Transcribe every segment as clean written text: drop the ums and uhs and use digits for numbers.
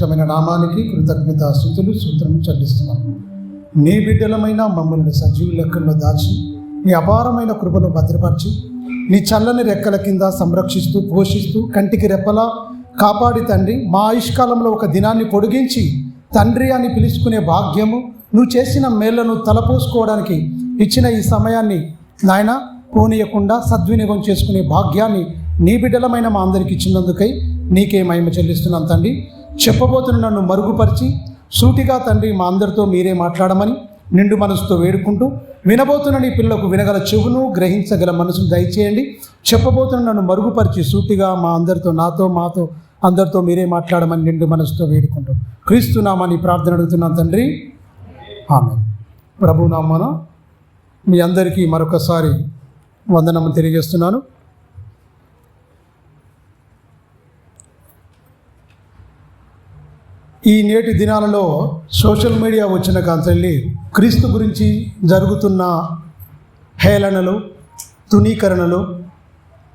పరిశుద్ధమైన నామానికి కృతజ్ఞతాస్తుతులు సూత్రం చెల్లిస్తున్నాం. నీ బిడ్డలమైన మమ్మల్ని సజీవ లెక్కల్లో దాచి నీ అపారమైన కృపను భద్రపరిచి నీ చల్లని రెక్కల కింద సంరక్షిస్తూ పోషిస్తూ కంటికి రెప్పలా కాపాడి తండ్రి, మా ఆయుష్కాలంలో ఒక దినాన్ని పొడిగించి తండ్రి అని పిలుచుకునే భాగ్యము, నువ్వు చేసిన మేళ్లను తలపోసుకోవడానికి ఇచ్చిన ఈ సమయాన్ని నాయన పోనీయకుండా సద్వినియోగం చేసుకునే భాగ్యాన్ని నీ బిడ్డలమైన మా అందరికి ఇచ్చినందుకై నీకే మహిమ చెల్లిస్తున్నాం తండ్రి. చెప్పబోతున్న నన్ను మరుగుపరిచి సూటిగా తండ్రి మా అందరితో మీరే మాట్లాడమని నిండు మనసుతో వేడుకుంటూ, వినబోతున్న నీ పిల్లలకు వినగల చెవును గ్రహించగల మనసును దయచేయండి. చెప్పబోతున్న నన్ను మరుగుపరిచి సూటిగా మా అందరితో మాతో అందరితో మీరే మాట్లాడమని నిండు మనసుతో వేడుకుంటూ క్రీస్తు నామాని ప్రార్థన అడుగుతున్నాను తండ్రి, ఆమేన్. ప్రభు నామాన మీ అందరికీ మరొకసారి వందనము తెలియజేస్తున్నాను. ఈ నేటి దినాలలో సోషల్ మీడియా వచ్చిన కాంచెల్లి క్రీస్తు గురించి జరుగుతున్న హేళనలు, తునీకరణలు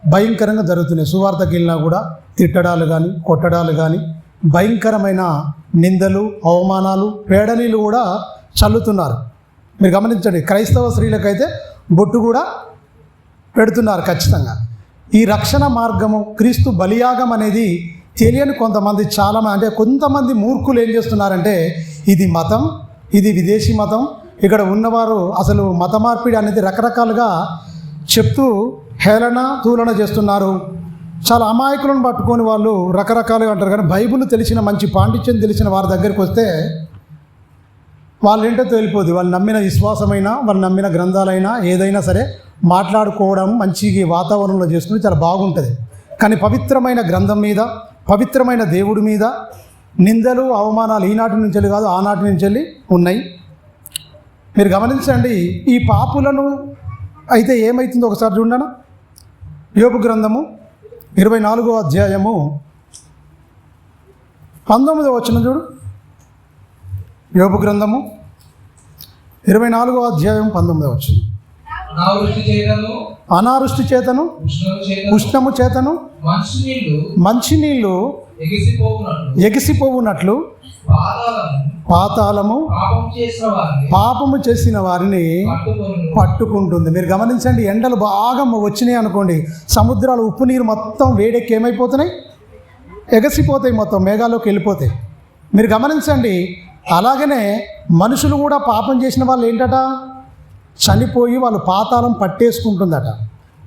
భయంకరంగా జరుగుతున్నాయి. సువార్తకి వెళ్ళినా కూడా తిట్టడాలు కానీ కొట్టడాలు కానీ భయంకరమైన నిందలు, అవమానాలు, పేడనీళ్ళు కూడా చల్లుతున్నారు. మీరు గమనించండి, క్రైస్తవ స్త్రీలకైతే బొట్టు కూడా పెడుతున్నారు ఖచ్చితంగా. ఈ రక్షణ మార్గము క్రీస్తు బలియాగం అనేది తెలియని కొంతమంది మూర్ఖులు ఏం చేస్తున్నారంటే, ఇది మతం, ఇది విదేశీ మతం, ఇక్కడ ఉన్నవారు అసలు మత మార్పిడి అనేది రకరకాలుగా చెప్తూ హేళన తూలన చేస్తున్నారు. చాలా అమాయకులను పట్టుకొని వాళ్ళు రకరకాలుగా అంటారు. కానీ బైబిల్ తెలిసిన మంచి పాండిత్యం తెలిసిన వారి దగ్గరికి వస్తే వాళ్ళు ఏంటో తెలిపోద్ది. వాళ్ళు నమ్మిన విశ్వాసమైనా, వాళ్ళు నమ్మిన గ్రంథాలైనా ఏదైనా సరే మాట్లాడుకోవడం మంచి వాతావరణంలో చేసుకుని చాలా బాగుంటుంది. కానీ పవిత్రమైన గ్రంథం మీద, పవిత్రమైన దేవుడి మీద నిందలు, అవమానాలు ఈనాటి నుంచి కాదు ఆనాటి నుంచి ఉన్నాయి. మీరు గమనించండి, ఈ పాపులను అయితే ఏమవుతుందో ఒకసారి చూడండి. యోబు గ్రంథము 24వ అధ్యాయము 19వ వచనం చూడు. యోబు గ్రంథము 24వ అధ్యాయం 19వ వచనం. అనావృష్టి చేతను ఉష్ణము చేతను మంచినీళ్ళు ఎగిసిపోవునట్లు పాతాళము పాపము చేసిన వారిని పట్టుకుంటుంది. మీరు గమనించండి, ఎండలు బాగా వచ్చినాయి అనుకోండి, సముద్రాలు ఉప్పు నీరు మొత్తం వేడెక్కి ఏమైపోతున్నాయి, ఎగసిపోతాయి, మొత్తం మేఘాల్లోకి వెళ్ళిపోతాయి. మీరు గమనించండి, అలాగనే మనుషులు కూడా పాపం చేసిన వాళ్ళు ఏంటట, చనిపోయి వాళ్ళు పాతాళం పట్టేసుకుంటుందట.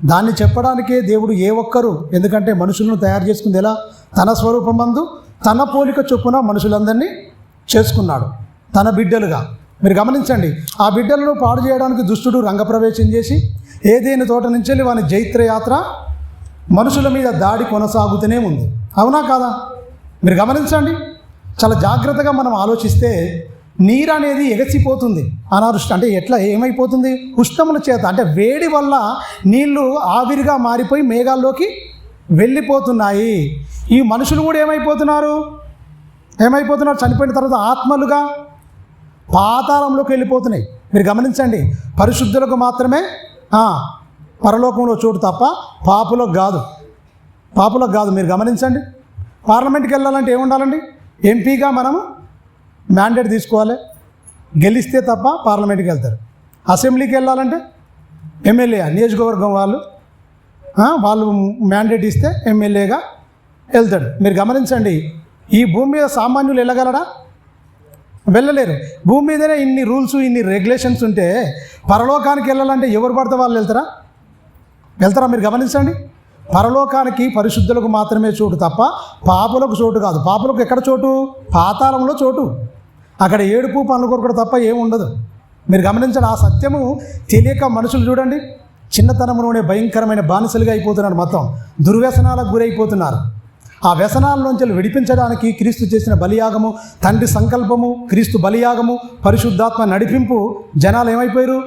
దాన్ని చెప్పడానికే దేవుడు ఏ ఒక్కరు, ఎందుకంటే మనుషులను తయారు చేసుకుంది ఎలా, తన స్వరూపమందు తన పోలిక చొప్పున మనుషులందరినీ చేసుకున్నాడు తన బిడ్డలుగా. మీరు గమనించండి, ఆ బిడ్డలను పాడు చేయడానికి దుష్టుడు రంగప్రవేశం చేసి ఏదైనా తోట నుంచి వెళ్ళి వాని జైత్రయాత్ర మనుషుల మీద దాడి కొనసాగుతూనే ఉంది. అవునా కాదా? మీరు గమనించండి, చాలా జాగ్రత్తగా మనం ఆలోచిస్తే నీరు అనేది ఎగసిపోతుంది. అనావృష్టి అంటే ఎట్లా ఏమైపోతుంది, ఉష్ణముల చేత, అంటే వేడి వల్ల నీళ్లు ఆవిరిగా మారిపోయి మేఘాల్లోకి వెళ్ళిపోతున్నాయి. ఈ మనుషులు కూడా ఏమైపోతున్నారు, చనిపోయిన తర్వాత ఆత్మలుగా పాతాళంలోకి వెళ్ళిపోతున్నాయి. మీరు గమనించండి, పరిశుద్ధులకు మాత్రమే పరలోకంలో చోటు తప్ప పాపులకు కాదు. మీరు గమనించండి, పార్లమెంట్కి వెళ్ళాలంటే ఏముండాలండి, ఎంపీగా మనము మ్యాండేట్ తీసుకోవాలి, గెలిస్తే తప్ప పార్లమెంట్కి వెళ్తారు. అసెంబ్లీకి వెళ్ళాలంటే ఎమ్మెల్యే, నియోజకవర్గం వాళ్ళు మ్యాండేట్ ఇస్తే ఎమ్మెల్యేగా వెళ్తాడు. మీరు గమనించండి, ఈ భూమి మీద సామాన్యులు వెళ్ళగలరా? వెళ్ళలేరు. భూమి మీదనే ఇన్ని రూల్స్, ఇన్ని రెగ్యులేషన్స్ ఉంటే పరలోకానికి వెళ్ళాలంటే ఎవరు పడితే వాళ్ళు వెళ్తారా? మీరు గమనించండి, పరలోకానికి పరిశుద్ధులకు మాత్రమే చోటు తప్ప పాపులకు చోటు కాదు. పాపులకు ఎక్కడ చోటు? పాతాళంలో చోటు. అక్కడ ఏడుపు పనులు కొరకడం తప్ప ఏముండదు. మీరు గమనించండి, ఆ సత్యము తెలియక మనుషులు చూడండి, చిన్నతనంలోనే భయంకరమైన బానిసలుగా అయిపోతున్నారు, మొత్తం దుర్వ్యసనాలకు గురైపోతున్నారు. ఆ వ్యసనాల నుంచి విడిపించడానికి క్రీస్తు చేసిన బలియాగము, తండ్రి సంకల్పము, క్రీస్తు బలియాగము, పరిశుద్ధాత్మ నడిపింపు జనాలు ఏమైపోయారు,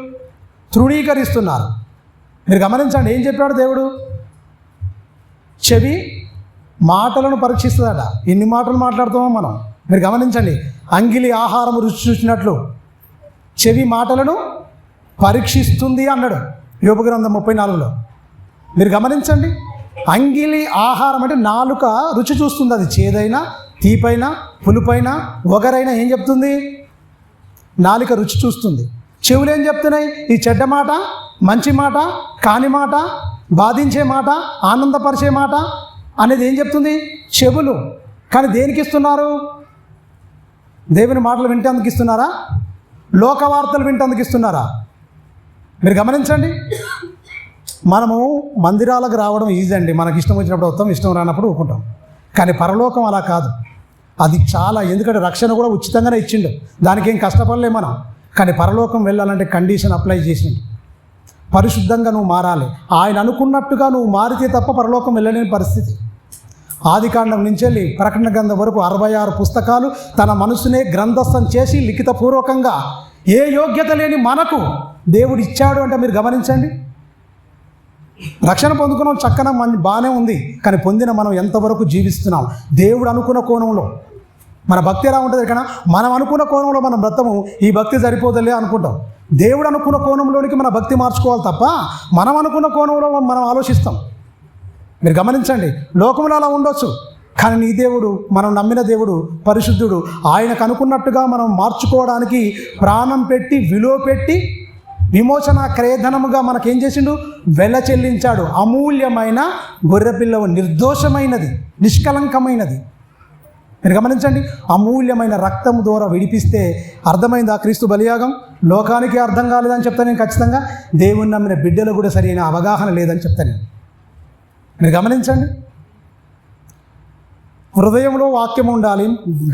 తృణీకరిస్తున్నారు. మీరు గమనించండి, ఏం చెప్పాడు దేవుడు, చెవి మాటలను పరీక్షిస్తుందట. ఎన్ని మాటలు మాట్లాడుతామో మనం. మీరు గమనించండి, అంగిలి ఆహారం రుచి చూసినట్లు చెవి మాటలను పరీక్షిస్తుంది అన్నాడు యోబు గ్రంథం 34లో. మీరు గమనించండి, అంగిలి ఆహారం అంటే నాలుక రుచి చూస్తుంది, అది చేదైనా తీపైన పులుపైన ఒగరైనా ఏం చెప్తుంది? నాలుక రుచి చూస్తుంది. చెవులు ఏం చెప్తున్నాయి? ఈ చెడ్డ మాట, మంచి మాట, కాని మాట, బాధించే మాట, ఆనందపరిచే మాట అనేది ఏం చెప్తుంది? చెవులు. కానీ దేనికి ఇస్తున్నారు? దేవుని మాటలు వింటేందుకు ఇస్తున్నారా? లోక వార్తలు వింటేందుకు ఇస్తున్నారా? మీరు గమనించండి. మనము మందిరాలకు రావడం ఈజీ అండి. మనకి ఇష్టం వచ్చినప్పుడు వస్తాం, ఇష్టం రానప్పుడు ఊరుకుంటాం. కానీ పరలోకం అలా కాదు. అది చాలా, ఎందుకంటే రక్షణ కూడా ఉచితంగానే ఇచ్చిండు, దానికి ఏం కష్టపడలే మనం. కానీ పరలోకం వెళ్ళాలంటే కండిషన్ అప్లై చేసిండు. పరిశుద్ధంగా నువ్వు మారాలి. ఆయన అనుకున్నట్టుగా నువ్వు మారితే తప్ప పరలోకం వెళ్ళలేని పరిస్థితి. ఆదికాండం నుంచి వెళ్ళి ప్రకటన గ్రంథం వరకు 66 పుస్తకాలు తన మనసునే గ్రంథస్థం చేసి లిఖితపూర్వకంగా ఏ యోగ్యత లేని మనకు దేవుడు ఇచ్చాడు అంటే మీరు గమనించండి. రక్షణ పొందుకున్నాం, చక్కన బాగానే ఉంది. కానీ పొందిన మనం ఎంతవరకు జీవిస్తున్నాం? దేవుడు అనుకున్న కోణంలో మన భక్తి ఎలా ఉంటుంది కన్నా, మనం అనుకున్న కోణంలో మనం బ్రతము, ఈ భక్తి సరిపోదలే అనుకుంటాం. దేవుడు అనుకున్న కోణంలోనికి మన భక్తి మార్చుకోవాలి తప్ప మనం అనుకున్న కోణంలో మనం ఆలోచిస్తాం. మీరు గమనించండి. లోకంలో అలా ఉండొచ్చు, కానీ నీ దేవుడు, మనం నమ్మిన దేవుడు పరిశుద్ధుడు. ఆయనకు అనుకున్నట్టుగా మనం మార్చుకోవడానికి ప్రాణం పెట్టి, విలువ పెట్టి, విమోచన క్రయధనముగా మనకేం చేసిండు? వెల చెల్లించాడు. అమూల్యమైన గొర్రెపిల్లవు, నిర్దోషమైనది, నిష్కలంకమైనది. మీరు గమనించండి. అమూల్యమైన రక్తం ద్వారా విడిపిస్తే అర్థమైందా క్రీస్తు బలియాగం? లోకానికి అర్థం కాలేదని చెప్తాను నేను ఖచ్చితంగా. దేవుని నమ్మిన బిడ్డలు కూడా సరైన అవగాహన లేదని చెప్తాను. మీరు గమనించండి. హృదయంలో వాక్యం ఉండాలి,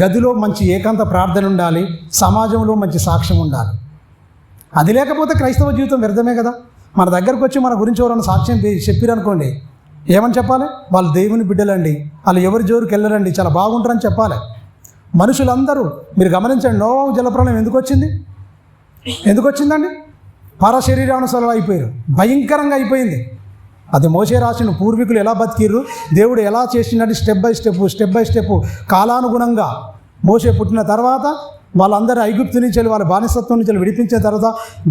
గదిలో మంచి ఏకాంత ప్రార్థన ఉండాలి, సమాజంలో మంచి సాక్ష్యం ఉండాలి. అది లేకపోతే క్రైస్తవ జీవితం వ్యర్థమే కదా. మన దగ్గరకు వచ్చి మన గురించి ఎవరైనా సాక్ష్యం చెప్పారనుకోండి, ఏమని చెప్పాలి? వాళ్ళు దేవుని బిడ్డలండి, వాళ్ళు ఎవరి జోరుకి వెళ్ళరండి, చాలా బాగుంటారని చెప్పాలి. మనుషులందరూ మీరు గమనించండి. నోవాహు జలప్రళయం ఎందుకు వచ్చింది? ఎందుకు వచ్చిందండి? పరశరీరానుసరులు అయిపోయారు, భయంకరంగా అయిపోయింది. అది మోషే రాసిన పూర్వీకులు ఎలా బతికిర్రు, దేవుడు ఎలా చేసినట్టు స్టెప్ బై స్టెప్ కాలానుగుణంగా మోషే పుట్టిన తర్వాత వాళ్ళందరూ ఐగుప్తు నుంచి వాళ్ళ బానిసత్వం నుంచి విడిపించిన తర్వాత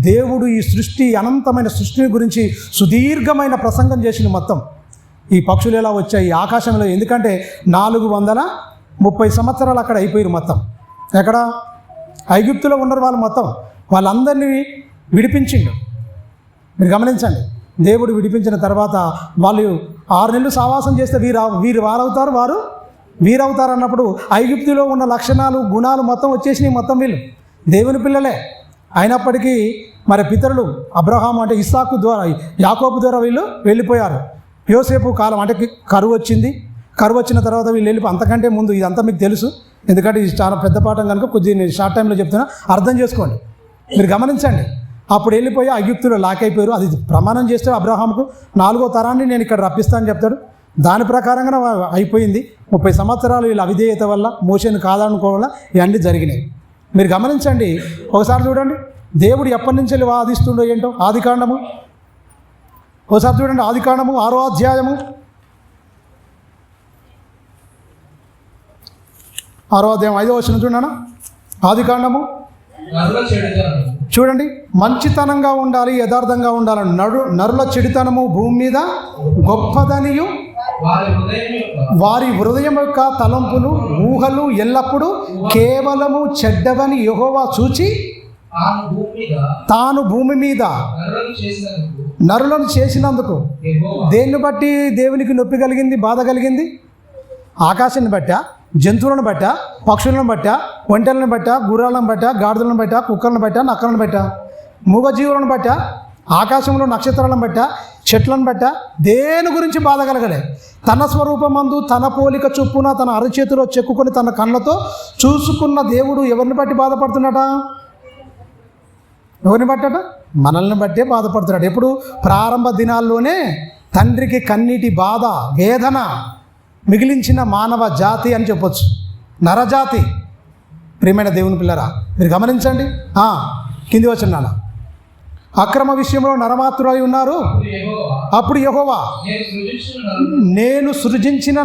దేవుడు ఈ సృష్టి, అనంతమైన సృష్టిని గురించి సుదీర్ఘమైన ప్రసంగం చేసిన. మొత్తం ఈ పక్షులు ఎలా వచ్చాయి ఆకాశంలో, ఎందుకంటే 430 సంవత్సరాలు అక్కడ అయిపోయారు మొత్తం. ఎక్కడ? ఐగుప్తులో ఉన్నారు వాళ్ళు. మొత్తం వాళ్ళందరినీ విడిపించిండు. మీరు గమనించండి. దేవుడు విడిపించిన తర్వాత వాళ్ళు 6 నెలలు సావాసం చేస్తే వీరు వారవుతారు, వారు వీరవుతారు అన్నప్పుడు ఐగుప్తులో ఉన్న లక్షణాలు, గుణాలు మొత్తం వచ్చేసినాయి. మొత్తం వీళ్ళు దేవుని పిల్లలే అయినప్పటికీ మరి పితరులు అబ్రహాము అంటే ఇస్సాకు ద్వారా, యాకోబు ద్వారా వీళ్ళు వెళ్ళిపోయారు. యోసేపు కాలం అంటే కరువు వచ్చింది. కరువు వచ్చిన తర్వాత వీళ్ళు వెళ్ళిపోయి, అంతకంటే ముందు ఇదంతా మీకు తెలుసు, ఎందుకంటే ఇది చాలా పెద్ద పాఠం కనుక కొద్దిగా నేను షార్ట్ టైంలో చెప్తున్నా, అర్థం చేసుకోండి. మీరు గమనించండి. అప్పుడు వెళ్ళిపోయి ఐగుప్తులో లాక్ అయిపోయారు. అది ప్రమాణం చేస్తే అబ్రహాముకు 4వ తరాన్ని నేను ఇక్కడ రప్పిస్తానని చెప్తాడు. దాని ప్రకారంగా అయిపోయింది. 30 సంవత్సరాలు వీళ్ళ అవిధేయత వల్ల, మోషేను కాదనుకోవడం వల్ల ఇవన్నీ జరిగినాయి. మీరు గమనించండి. ఒకసారి చూడండి దేవుడు ఎప్పటి నుంచి వెళ్ళి వాదిస్తుండో ఏంటో. ఆదికాండము ఒకసారి చూడండి. ఆదికాండము 6వ అధ్యాయము 5వ వచనం చూడనా. ఆదికాండము చూడండి. మంచితనంగా ఉండాలి, యథార్థంగా ఉండాలని నరుల చెడుతనము భూమి మీద గొప్పదనియు, వారి హృదయం యొక్క తలంపులు, ఊహలు ఎల్లప్పుడూ కేవలము చెడ్డవని యెహోవా చూచి తాను భూమి మీద నరులను చేసినందుకు దేన్ని బట్టి దేవునికి నొప్పి కలిగింది, బాధ కలిగింది? ఆకాశాన్ని బట్టా, జంతువులను బట్టా, పక్షులను బట్టా, ఒంటెలను బట్టా, గుర్రాలను బట్టా, గాడిదలను బట్టా, కుక్కలను బట్టా, నక్కలను బట్టా, మూగజీవులను బట్టా, ఆకాశంలో నక్షత్రాలను బట్టా, చెట్లను బట్టా దేని గురించి బాధ కలగలే? తన స్వరూపమందు తన పోలిక చొప్పున తన అరచేతిలో చెక్కుకొని తన కళ్ళతో చూసుకున్న దేవుడు ఎవరిని బట్టి బాధపడుతున్నాట? ఎవరిని బట్టట? మనల్ని బట్టే బాధపడుతున్నాడు. ఎప్పుడు? ప్రారంభ దినాల్లోనే తండ్రికి కన్నీటి బాధ, వేదన మిగిలించిన మానవ జాతి అని చెప్పొచ్చు, నరజాతి. ప్రియమైన దేవుని పిల్లరా, మీరు గమనించండి. కింది వచ్చిన నాన్న అక్రమ విషయంలో నరమాత్రులై ఉన్నారు. అప్పుడు యెహోవా నేను సృజించిన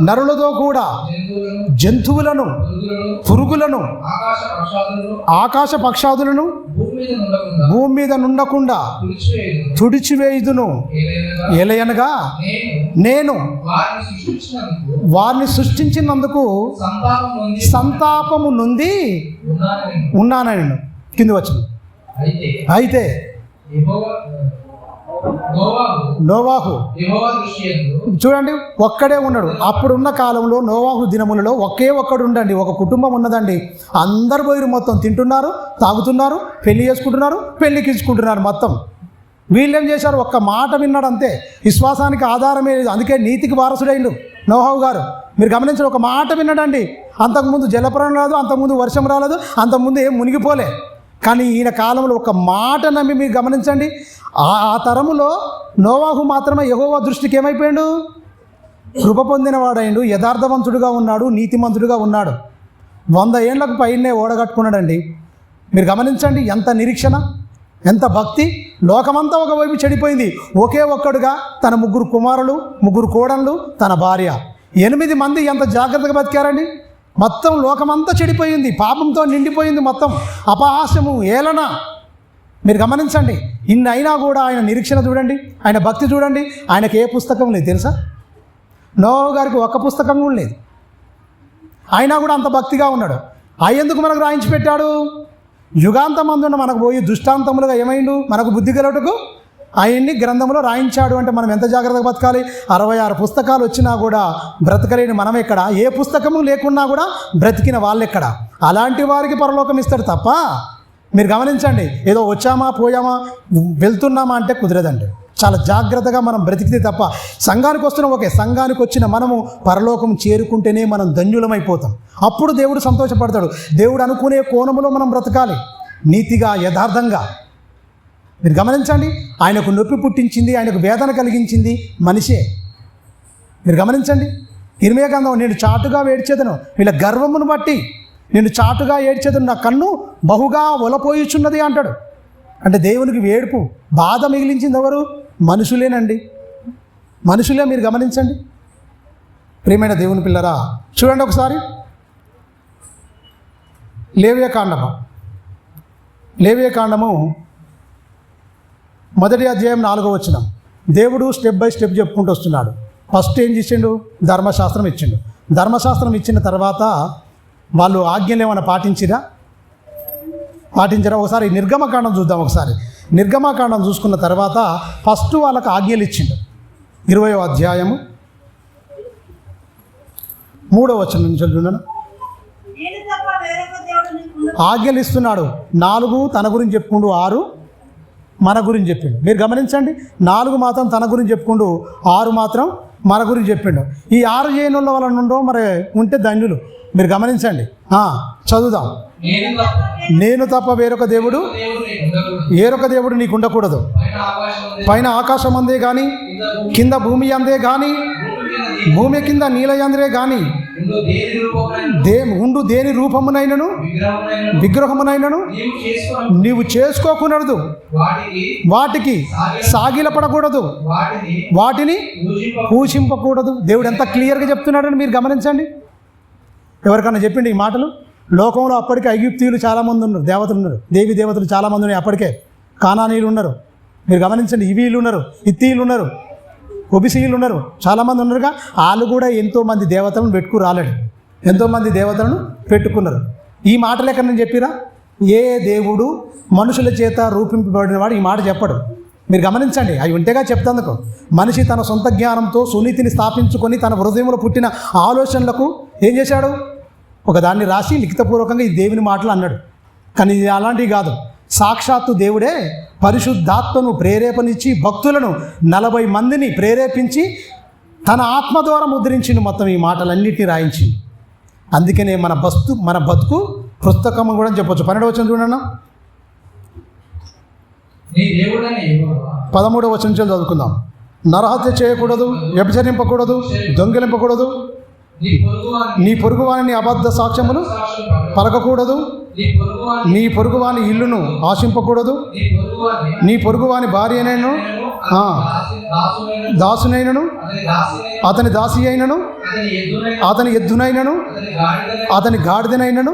నరులతో కూడా జంతువులను, పురుగులను, ఆకాశ పక్షాదులను భూమి మీద నుండకుండా తుడిచివేయుదును. ఎలయనగా నేను వారిని సృష్టించినందుకు సంతాపము నొంది ఉన్నానని కింది వచ్చింది. అయితే నోవాహు చూడండి ఒక్కడే ఉన్నాడు. అప్పుడున్న కాలంలో నోవాహు దినములలో ఒకే ఒక్కడు ఉండండి. ఒక కుటుంబం ఉన్నదండి. అందరు పోయి మొత్తం తింటున్నారు, తాగుతున్నారు, పెళ్లి చేసుకుంటున్నారు, పెళ్లికి ఇచ్చుకుంటున్నారు. మొత్తం వీళ్ళేం చేశారు? ఒక్క మాట విన్నాడు అంతే. విశ్వాసానికి ఆధారమే లేదు. అందుకే నీతికి వారసుడైండు నోవాహు గారు. మీరు గమనించిన ఒక మాట విన్నాడండి. అంతకుముందు జలప్రాణం రాదు, అంతకుముందు వర్షం రాలేదు, అంతకుముందు ఏం మునిగిపోలే. కానీ ఈయన కాలంలో ఒక మాట నమ్మి మీరు గమనించండి, ఆ తరములో నోవాహు మాత్రమే యెహోవా దృష్టికి ఏమైపోయాడు? కృప పొందినవాడైండు, యథార్థవంతుడుగా ఉన్నాడు, నీతిమంతుడుగా ఉన్నాడు. 100 ఏళ్లకు పైనే ఓడగట్టుకున్నాడండి. మీరు గమనించండి ఎంత నిరీక్షణ, ఎంత భక్తి. లోకమంతా ఒకవైపు చెడిపోయింది. ఒకే ఒక్కడుగా తన 3 కుమారులు, 3 కోడళ్ళు, తన భార్య, 8 మంది ఎంత జాగ్రత్తగా బతికారండి. మొత్తం లోకమంతా చెడిపోయింది, పాపంతో నిండిపోయింది. మొత్తం అపహాస్యము, ఏలన. మీరు గమనించండి. ఇన్ని అయినా కూడా ఆయన నిరీక్షణ చూడండి, ఆయన భక్తి చూడండి. ఆయనకి ఏ పుస్తకం లేదు తెలుసా? నోవాహు గారికి ఒక్క పుస్తకం కూడా లేదు. అయినా కూడా అంత భక్తిగా ఉన్నాడు. ఎందుకు మనకు రాయించి పెట్టాడు? యుగాంతమందున్న మనకు పోయి దుష్టాంతములుగా ఏమైండు? మనకు బుద్ధి కలటకు ఆయన్ని గ్రంథంలో రాయించాడు. అంటే మనం ఎంత జాగ్రత్తగా బతకాలి? 66 పుస్తకాలు వచ్చినా కూడా బ్రతకలేని మనం ఎక్కడ? ఏ పుస్తకము లేకున్నా కూడా బ్రతికిన వాళ్ళెక్కడ? అలాంటి వారికి పరలోకం ఇస్తాడు తప్ప, మీరు గమనించండి, ఏదో వచ్చామా పోయామా వెళ్తున్నామా అంటే కుదరదండి. చాలా జాగ్రత్తగా మనం బ్రతికితే తప్ప. సంఘానికి వస్తున్నాం, ఓకే, సంఘానికి వచ్చిన మనము పరలోకం చేరుకుంటేనే మనం ధన్యులమైపోతాం. అప్పుడు దేవుడు సంతోషపడతాడు. దేవుడు అనుకునే కోణములో మనం బ్రతకాలి, నీతిగా, యథార్థంగా. మీరు గమనించండి, ఆయనకు నొప్పి పుట్టించింది, ఆయనకు వేదన కలిగించింది మనిషే. మీరు గమనించండి, ఇర్మియా గ్రంథం, నేను చాటుగా ఏడ్చేదను వీళ్ళ గర్వమును బట్టి, నేను చాటుగా ఏడ్చేదను, నా కన్ను బహుగా ఒలపోయిచున్నది అంటాడు. అంటే దేవునికి ఏడుపు, బాధ మిగిలించింది ఎవరు? మనుషులేనండి, మనుషులే. మీరు గమనించండి ప్రియమైన దేవుని పిల్లరా. చూడండి ఒకసారి లేవియకాండము 1వ అధ్యాయం 4వ వచనం. దేవుడు స్టెప్ బై స్టెప్ చెప్పుకుంటూ వస్తున్నాడు. ఫస్ట్ ఏం చేసిండు? ధర్మశాస్త్రం ఇచ్చిండు. ధర్మశాస్త్రం ఇచ్చిన తర్వాత వాళ్ళు ఆజ్ఞలు ఏమైనా పాటించరా? ఒకసారి నిర్గమకాండం చూద్దాం. ఒకసారి నిర్గమకాండం చూసుకున్న తర్వాత ఫస్ట్ వాళ్ళకి ఆజ్ఞలు ఇచ్చిండు. 20వ అధ్యాయము 3వ వచనం నుంచి చూడండి. ఆజ్ఞలు ఇస్తున్నాడు. 4 తన గురించి చెప్పుకుంటూ 6 మన గురించి చెప్పిండు. మీరు గమనించండి, 4 మాత్రం తన గురించి చెప్పుకుంటూ 6 మాత్రం మన గురించి చెప్పిండు. ఈ 6 చేయనుల వల్ల నుండో మరి ఉంటే ధన్యులు. మీరు గమనించండి, చదువుదాం. నేను తప్ప వేరొక దేవుడు నీకు ఉండకూడదు. పైన ఆకాశం అందే కానీ, కింద భూమి అందే కానీ, భూమి కింద నీల అందే కానీ, ఉండు దేని రూపమునైనను విగ్రహమునైనను నీవు చేసుకోకూడదు. వాటికి సాగిలపడకూడదు, వాటిని పూజింపకూడదు. దేవుడు ఎంత క్లియర్గా చెప్తున్నాడని మీరు గమనించండి. ఎవరికన్నా చెప్పిండి ఈ మాటలు? లోకంలో అప్పటికే ఐగుప్తీయులు చాలామంది ఉన్నారు, దేవతలు ఉన్నారు, దేవీ దేవతలు చాలామంది ఉన్నాయి. అప్పటికే కానానీయులు ఉన్నారు. మీరు గమనించండి, ఇవీలు ఉన్నారు, హిత్తీయులు ఉన్నారు, ఒబిసీయులు ఉన్నారు, చాలామంది ఉన్నారుగా. వాళ్ళు కూడా ఎంతోమంది దేవతలను రాలేడు, ఎంతోమంది దేవతలను పెట్టుకున్నారు. ఈ మాటలు ఎక్కడ నేను చెప్పిరా? ఏ దేవుడు మనుషుల చేత రూపింపబడిన వాడు ఈ మాట చెప్పడు. మీరు గమనించండి, అవి ఉంటేగా చెప్తాందుకు. మనిషి తన సొంత జ్ఞానంతో సునీతిని స్థాపించుకొని తన హృదయంలో పుట్టిన ఆలోచనలకు ఏం చేశాడు? ఒకదాన్ని రాసి లిఖితపూర్వకంగా ఈ దేవుని మాటలు అన్నాడు. కానీ ఇది అలాంటివి కాదు. సాక్షాత్తు దేవుడే పరిశుద్ధాత్మను ప్రేరేపణించి భక్తులను 40 మందిని ప్రేరేపించి తన ఆత్మ ద్వారా ముద్రించింది. మొత్తం ఈ మాటలన్నిటినీ రాయించింది. అందుకనే మన బతుకు పుస్తకం కూడా చెప్పొచ్చు. 12వ వచనం చూడన్నా, 13వ వచనం చదువుకుందాం. నరహత్య చేయకూడదు, వ్యభిచరింపకూడదు, దొంగిలింపకూడదు, నీ పొరుగువాని అబద్ధ సాక్ష్యములు పలకకూడదు, నీ పొరుగువాని ఇల్లును ఆశింపకూడదు, నీ పొరుగువాని భార్యనైనను దాసునైనను అతని దాసి అయినను అతని ఎద్దునైనను అతని గాడిదనైనను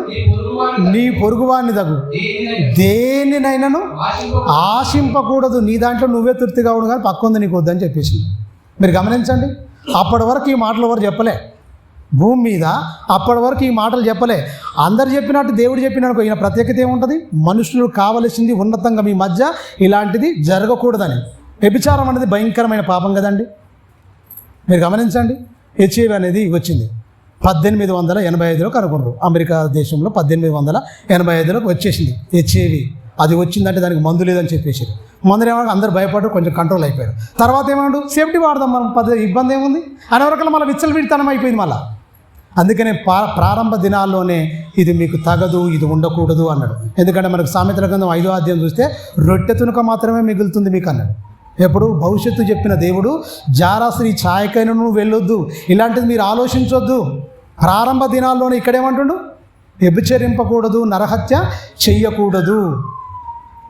నీ పొరుగువాని దగు దేనినైనను ఆశింపకూడదు. నీ దాంట్లో నువ్వే తృప్తిగా ఉండు కానీ పక్కంది నీకు వద్దని చెప్పేసి. మీరు గమనించండి, అప్పటి వరకు ఈ మాటలు ఎవరు చెప్పలే భూమి మీద, అప్పటి వరకు ఈ మాటలు చెప్పలే. అందరు చెప్పినట్టు దేవుడు చెప్పినట్టు ఈయన ప్రత్యేకత ఏముంటుంది? మనుషులు కావలసింది ఉన్నతంగా మీ మధ్య ఇలాంటిది జరగకూడదని. వ్యభిచారం అనేది భయంకరమైన పాపం కదండి. మీరు గమనించండి, హెచ్ఐవి అనేది వచ్చింది 1885లో కనుగొన్నారు. అమెరికా దేశంలో 1885లోకి వచ్చేసింది హెచ్ఐవి. అది వచ్చిందంటే దానికి మందు లేదని చెప్పేసి మందులు ఏమన్నా అందరూ భయపడ్డారు, కొంచెం కంట్రోల్ అయిపోయారు. తర్వాత ఏమన్నాడు, సేఫ్టీ వాడదాం మనం, ఇబ్బంది ఏముంది అనే వరకు మళ్ళీ విచ్చలవిడితనం అయిపోయింది మళ్ళీ. అందుకనే ప్రారంభ దినాల్లోనే ఇది మీకు తగదు, ఇది ఉండకూడదు అన్నాడు. ఎందుకంటే మనకు సామెతల గ్రంథం 5వ అధ్యాయం చూస్తే రొట్టె తునుక మాత్రమే మిగులుతుంది మీకు అన్నాడు. ఎప్పుడు భవిష్యత్తు చెప్పిన దేవుడు జారాశ్రీ ఛాయకైనా నువ్వు వెళ్ళొద్దు, ఇలాంటిది మీరు ఆలోచించొద్దు. ప్రారంభ దినాల్లోనే ఇక్కడేమంటుండు, వ్యభిచరింపకూడదు, నరహత్య చెయ్యకూడదు.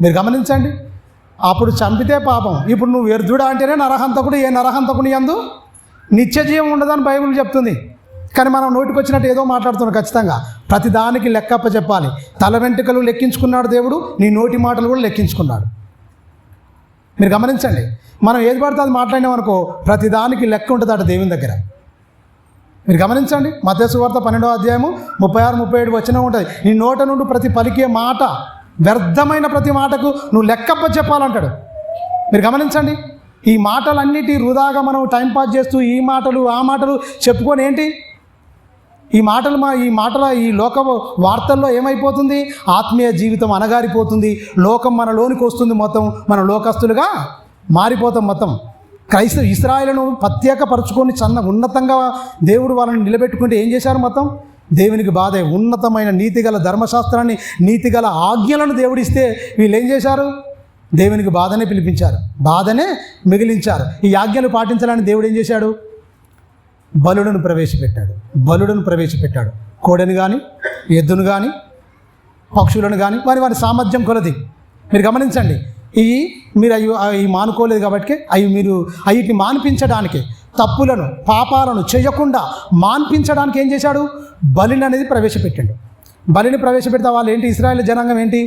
మీరు గమనించండి, అప్పుడు చంపితే పాపం, ఇప్పుడు నువ్వు వ్యర్థుడా అంటేనే నరహంతకుడు. ఏ నరహంతకుని యందు నిత్య జీవం ఉండదని బైబిల్ చెప్తుంది. కానీ మనం నోటికి వచ్చినట్టు ఏదో మాట్లాడుతున్నాం. ఖచ్చితంగా ప్రతి దానికి లెక్కప్ప చెప్పాలి. తల వెంట్రుకలు లెక్కించుకున్నాడు దేవుడు, నీ నోటి మాటలు కూడా లెక్కించుకున్నాడు. మీరు గమనించండి, మనం ఏది పడితే అది మాట్లాడినామనుకో ప్రతి దానికి లెక్క ఉంటుంది అట దేవుని దగ్గర. మీరు గమనించండి, మత్తయి సువార్త 12వ అధ్యాయము 36-37 వచనం ఉంటుంది. నీ నోట నుండి ప్రతి పలికే మాట, వ్యర్థమైన ప్రతి మాటకు నువ్వు లెక్కప్ప చెప్పాలంటాడు. మీరు గమనించండి, ఈ మాటలన్నిటి వృధాగా మనం టైంపాస్ చేస్తూ ఈ మాటలు ఆ మాటలు చెప్పుకొని ఏంటి ఈ మాటల ఈ లోక వార్తల్లో ఏమైపోతుంది? ఆత్మీయ జీవితం అనగారిపోతుంది. లోకం మనలోనికి వస్తుంది. మొత్తం మన లోకస్తులుగా మారిపోతాం. మొత్తం ఇశ్రాయేలును ప్రత్యేకపరచుకొని ఉన్నతంగా దేవుడు వాళ్ళని నిలబెట్టుకుంటే ఏం చేశారు? మొత్తం దేవునికి బాధే. ఉన్నతమైన నీతిగల ధర్మశాస్త్రాన్ని, నీతిగల ఆజ్ఞలను దేవుడిస్తే వీళ్ళు ఏం చేశారు? దేవునికి బాధనే పిలిపించారు, బాధనే మిగిలించారు. ఈ ఆజ్ఞలు పాటించాలని దేవుడు ఏం చేశాడు? బలులను ప్రవేశపెట్టాడు. కోడెను కానీ, ఎద్దును కానీ, పక్షులను కానీ వారి సామర్థ్యం కొలది. మీరు గమనించండి, మీరు అవి మానుకోలేదు కాబట్టి వీటిని మాన్పించడానికి, తప్పులను పాపాలను చేయకుండా మాన్పించడానికి ఏం చేశాడు? బలిని అనేది ప్రవేశపెట్టాడు. బలిని ప్రవేశపెడితే వాళ్ళు ఏంటి? ఇశ్రాయేలు జనాంగం ఏంటి?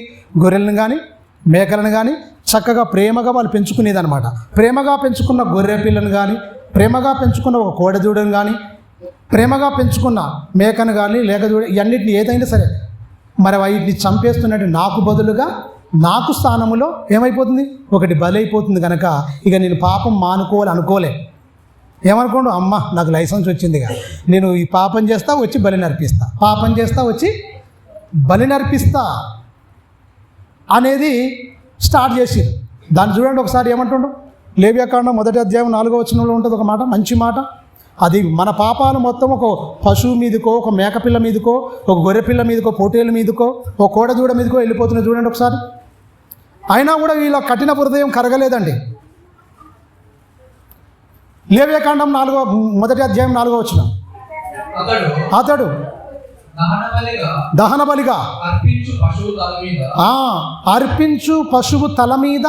గొర్రెలను కానీ మేకలను కానీ చక్కగా ప్రేమగా వాళ్ళు పెంచుకునేదన్నమాట. ప్రేమగా పెంచుకున్న గొర్రె పిల్లను కానీ, ప్రేమగా పెంచుకున్న ఒక కోడెదూడను కానీ, ప్రేమగా పెంచుకున్న మేకను కానీ లేక దూడ, ఇవన్నిటిని ఏదైనా సరే మరి వీటిని చంపేస్తున్నట్టు నాకు బదులుగా నాకు స్థానంలో ఏమైపోతుంది? ఒకటి బలైపోతుంది. కనుక ఇక నేను పాపం అనుకోలే. ఏమనుకోండు, అమ్మ నాకు లైసెన్స్ వచ్చిందిగా, నేను ఈ పాపం చేస్తా వచ్చి బలి నర్పిస్తా అనేది స్టార్ట్ చేసిరు. దాన్ని చూడండి ఒకసారి ఏమంటుండు? లేవ్యాకాండం 1వ అధ్యాయం 4వ వచనంలో ఉంటుంది ఒక మాట, మంచి మాట. అది మన పాపాలు మొత్తం ఒక పశువు మీదకో, ఒక మేకపిల్ల మీదకో, ఒక గొర్రెపిల్ల మీదకో, పోటీల మీదకో, ఒక కోడదూడ మీదకో వెళ్ళిపోతున్నాయి. చూడండి ఒకసారి. అయినా కూడా వీళ్ళ కఠిన హృదయం కరగలేదండి. లేవ్యాకాండం 1వ అధ్యాయం 4వ వచనం, అతడు దహన బలిగా అర్పించు పశువు తల మీద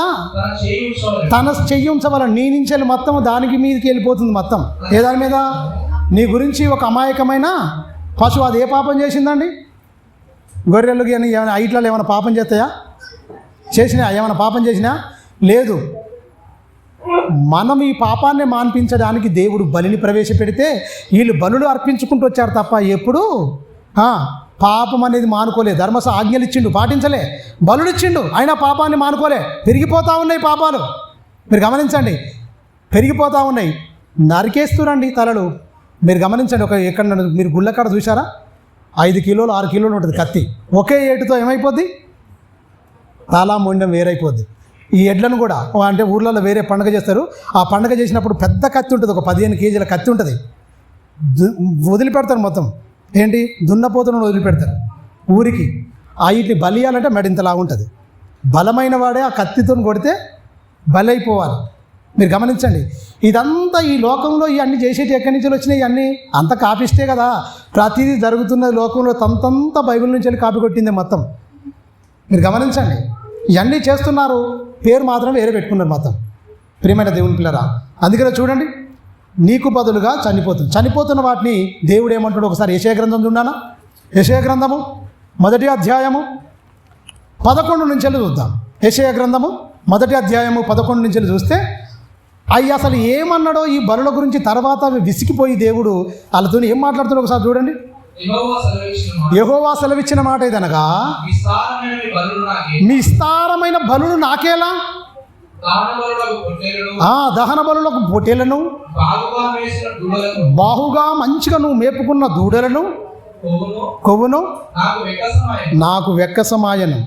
తన చెయ్యి ఉంచవలని. నీ నుంచి మొత్తం దానికి మీదకి వెళ్ళిపోతుంది. మొత్తం ఏ దాని మీద? నీ గురించి ఒక అమాయకమైన పశువు అది ఏ పాపం చేసిందండి? గొర్రెలు కానీ ఏమైనా ఐట్లలో ఏమైనా పాపం చేస్తాయా? ఏమైనా పాపం చేసినా? లేదు. మనం ఈ పాపాన్ని మాన్పించడానికి దేవుడు బలిని ప్రవేశపెడితే వీళ్ళు బలులు అర్పించుకుంటూ వచ్చారు తప్ప ఎప్పుడు పాపం అనేది మానుకోలే. ఆజ్ఞలు ఇచ్చిండు, పాటించలే. బలులు ఇచ్చిండు, అయినా పాపాన్ని మానుకోలే. పెరిగిపోతూ ఉన్నాయి పాపాలు. మీరు గమనించండి, పెరిగిపోతూ ఉన్నాయి. నరికేస్తురండి తలలు. మీరు గమనించండి, ఎక్కడ మీరు గుళ్ళకాడ చూసారా? 5 కిలోలు 6 కిలోలు ఉంటుంది కత్తి. ఒకే ఏటుతో ఏమైపోద్ది? తల మొండం వేరైపోద్ది. ఈ ఎడ్లను కూడా అంటే ఊర్లలో వేరే పండుగ చేస్తారు. ఆ పండుగ చేసినప్పుడు పెద్ద కత్తి ఉంటుంది, ఒక 15 కేజీల కత్తి ఉంటుంది. వదిలిపెడతారు మొత్తం. ఏంటి? దున్నపోతులను వదిలిపెడతారు ఊరికి. వీటిని బలియాలంటే మెడింతలా ఉంటుంది. బలమైన వాడే ఆ కత్తితో కొడితే బలైపోవాలి. మీరు గమనించండి, ఇదంతా ఈ లోకంలో ఇవన్నీ చేసేటి ఎక్కడి నుంచి వచ్చినాయి? ఇవన్నీ అంత కాపిస్తే కదా. ప్రతిదీ జరుగుతున్న లోకంలో తంతంతా బైబిల్ నుంచి వెళ్ళి కాపీ కొట్టింది మొత్తం. మీరు గమనించండి, ఇవన్నీ చేస్తున్నారు, పేరు మాత్రం వేరే పెట్టుకున్నారు మొత్తం. ప్రియమైన దేవుని పిల్లరా, అందుకనే చూడండి, నీకు బదులుగా చనిపోతున్న వాటిని దేవుడు ఏమంటాడు ఒకసారి యెషయా గ్రంథం చూడాలా. యెషయా గ్రంథము 1వ అధ్యాయము 11 నుంచి చూద్దాం. యెషయా గ్రంథము 1వ అధ్యాయము 11 నుంచి చూస్తే అవి అసలు ఏమన్నాడో ఈ బలుల గురించి తర్వాత విసిగిపోయి దేవుడు వాళ్ళతో ఏం మాట్లాడుతున్నాడు ఒకసారి చూడండి. యెహోవా సెలవిచ్చిన మాట ఇదనగా, మీ విస్తారమైన బలులు నాకేలా, దహన బలులకు పొట్టేలను, బాహుగా మంచిగా నువ్వు మేపుకున్న దూడలను, కొవ్వును నాకు వెక్కసమాయను,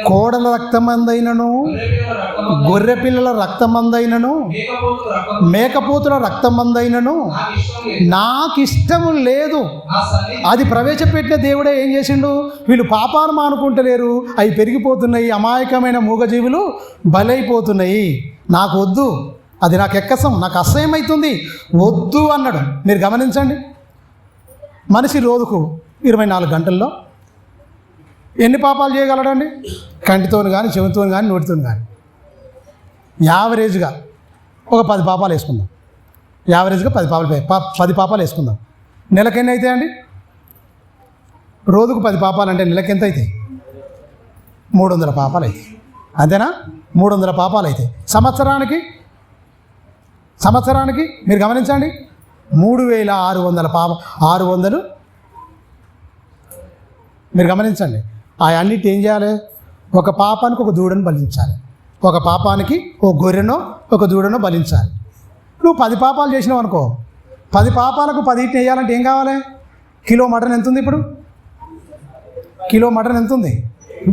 కోడల రక్తమందైనను, గొర్రె పిల్లల రక్తమందైనను, మేకపోతుల రక్తమందైనను నాకు ఇష్టము లేదు. అది ప్రవేశపెట్టిన దేవుడే ఏం చేసిండు, వీళ్ళు పాపాలు మానుకుంటలేరు, అవి పెరిగిపోతున్నాయి, అమాయకమైన మూగజీవులు బలైపోతున్నాయి, నాకు వద్దు, అది నాకు ఎక్కసం, నాకు అసహ్యం అవుతుంది, వద్దు అన్నాడు. మీరు గమనించండి, మనిషి రోజుకు 24 గంటల్లో ఎన్ని పాపాలు చేయగలడండి? కంటితో కానీ, చెవితో కానీ, నోటితో కానీ. యావరేజ్గా ఒక 10 పాపాలు వేసుకుందాం. యావరేజ్గా 10 పాపాలు వేసుకుందాం. నెలకు ఎన్ని అవుతాయి అండి? రోజుకు 10 పాపాలు అంటే నెలకు ఎంత అవుతాయి? 300 పాపాలు అవుతాయి. అంతేనా? 300 పాపాలు అవుతాయి. సంవత్సరానికి మీరు గమనించండి, 3600 600. మీరు గమనించండి, ఆ అన్నిటి ఏం చేయాలి? ఒక పాపానికి ఒక దూడను బలించాలి, ఒక పాపానికి ఒక గొర్రెనో ఒక దూడనో బలించాలి. నువ్వు 10 పాపాలు చేసినావు అనుకో, 10 పాపాలకు 10 వేయాలంటే ఏం కావాలి? కిలో మటన్ ఎంత ఉంది ఇప్పుడు? కిలో మటన్ ఎంత ఉంది?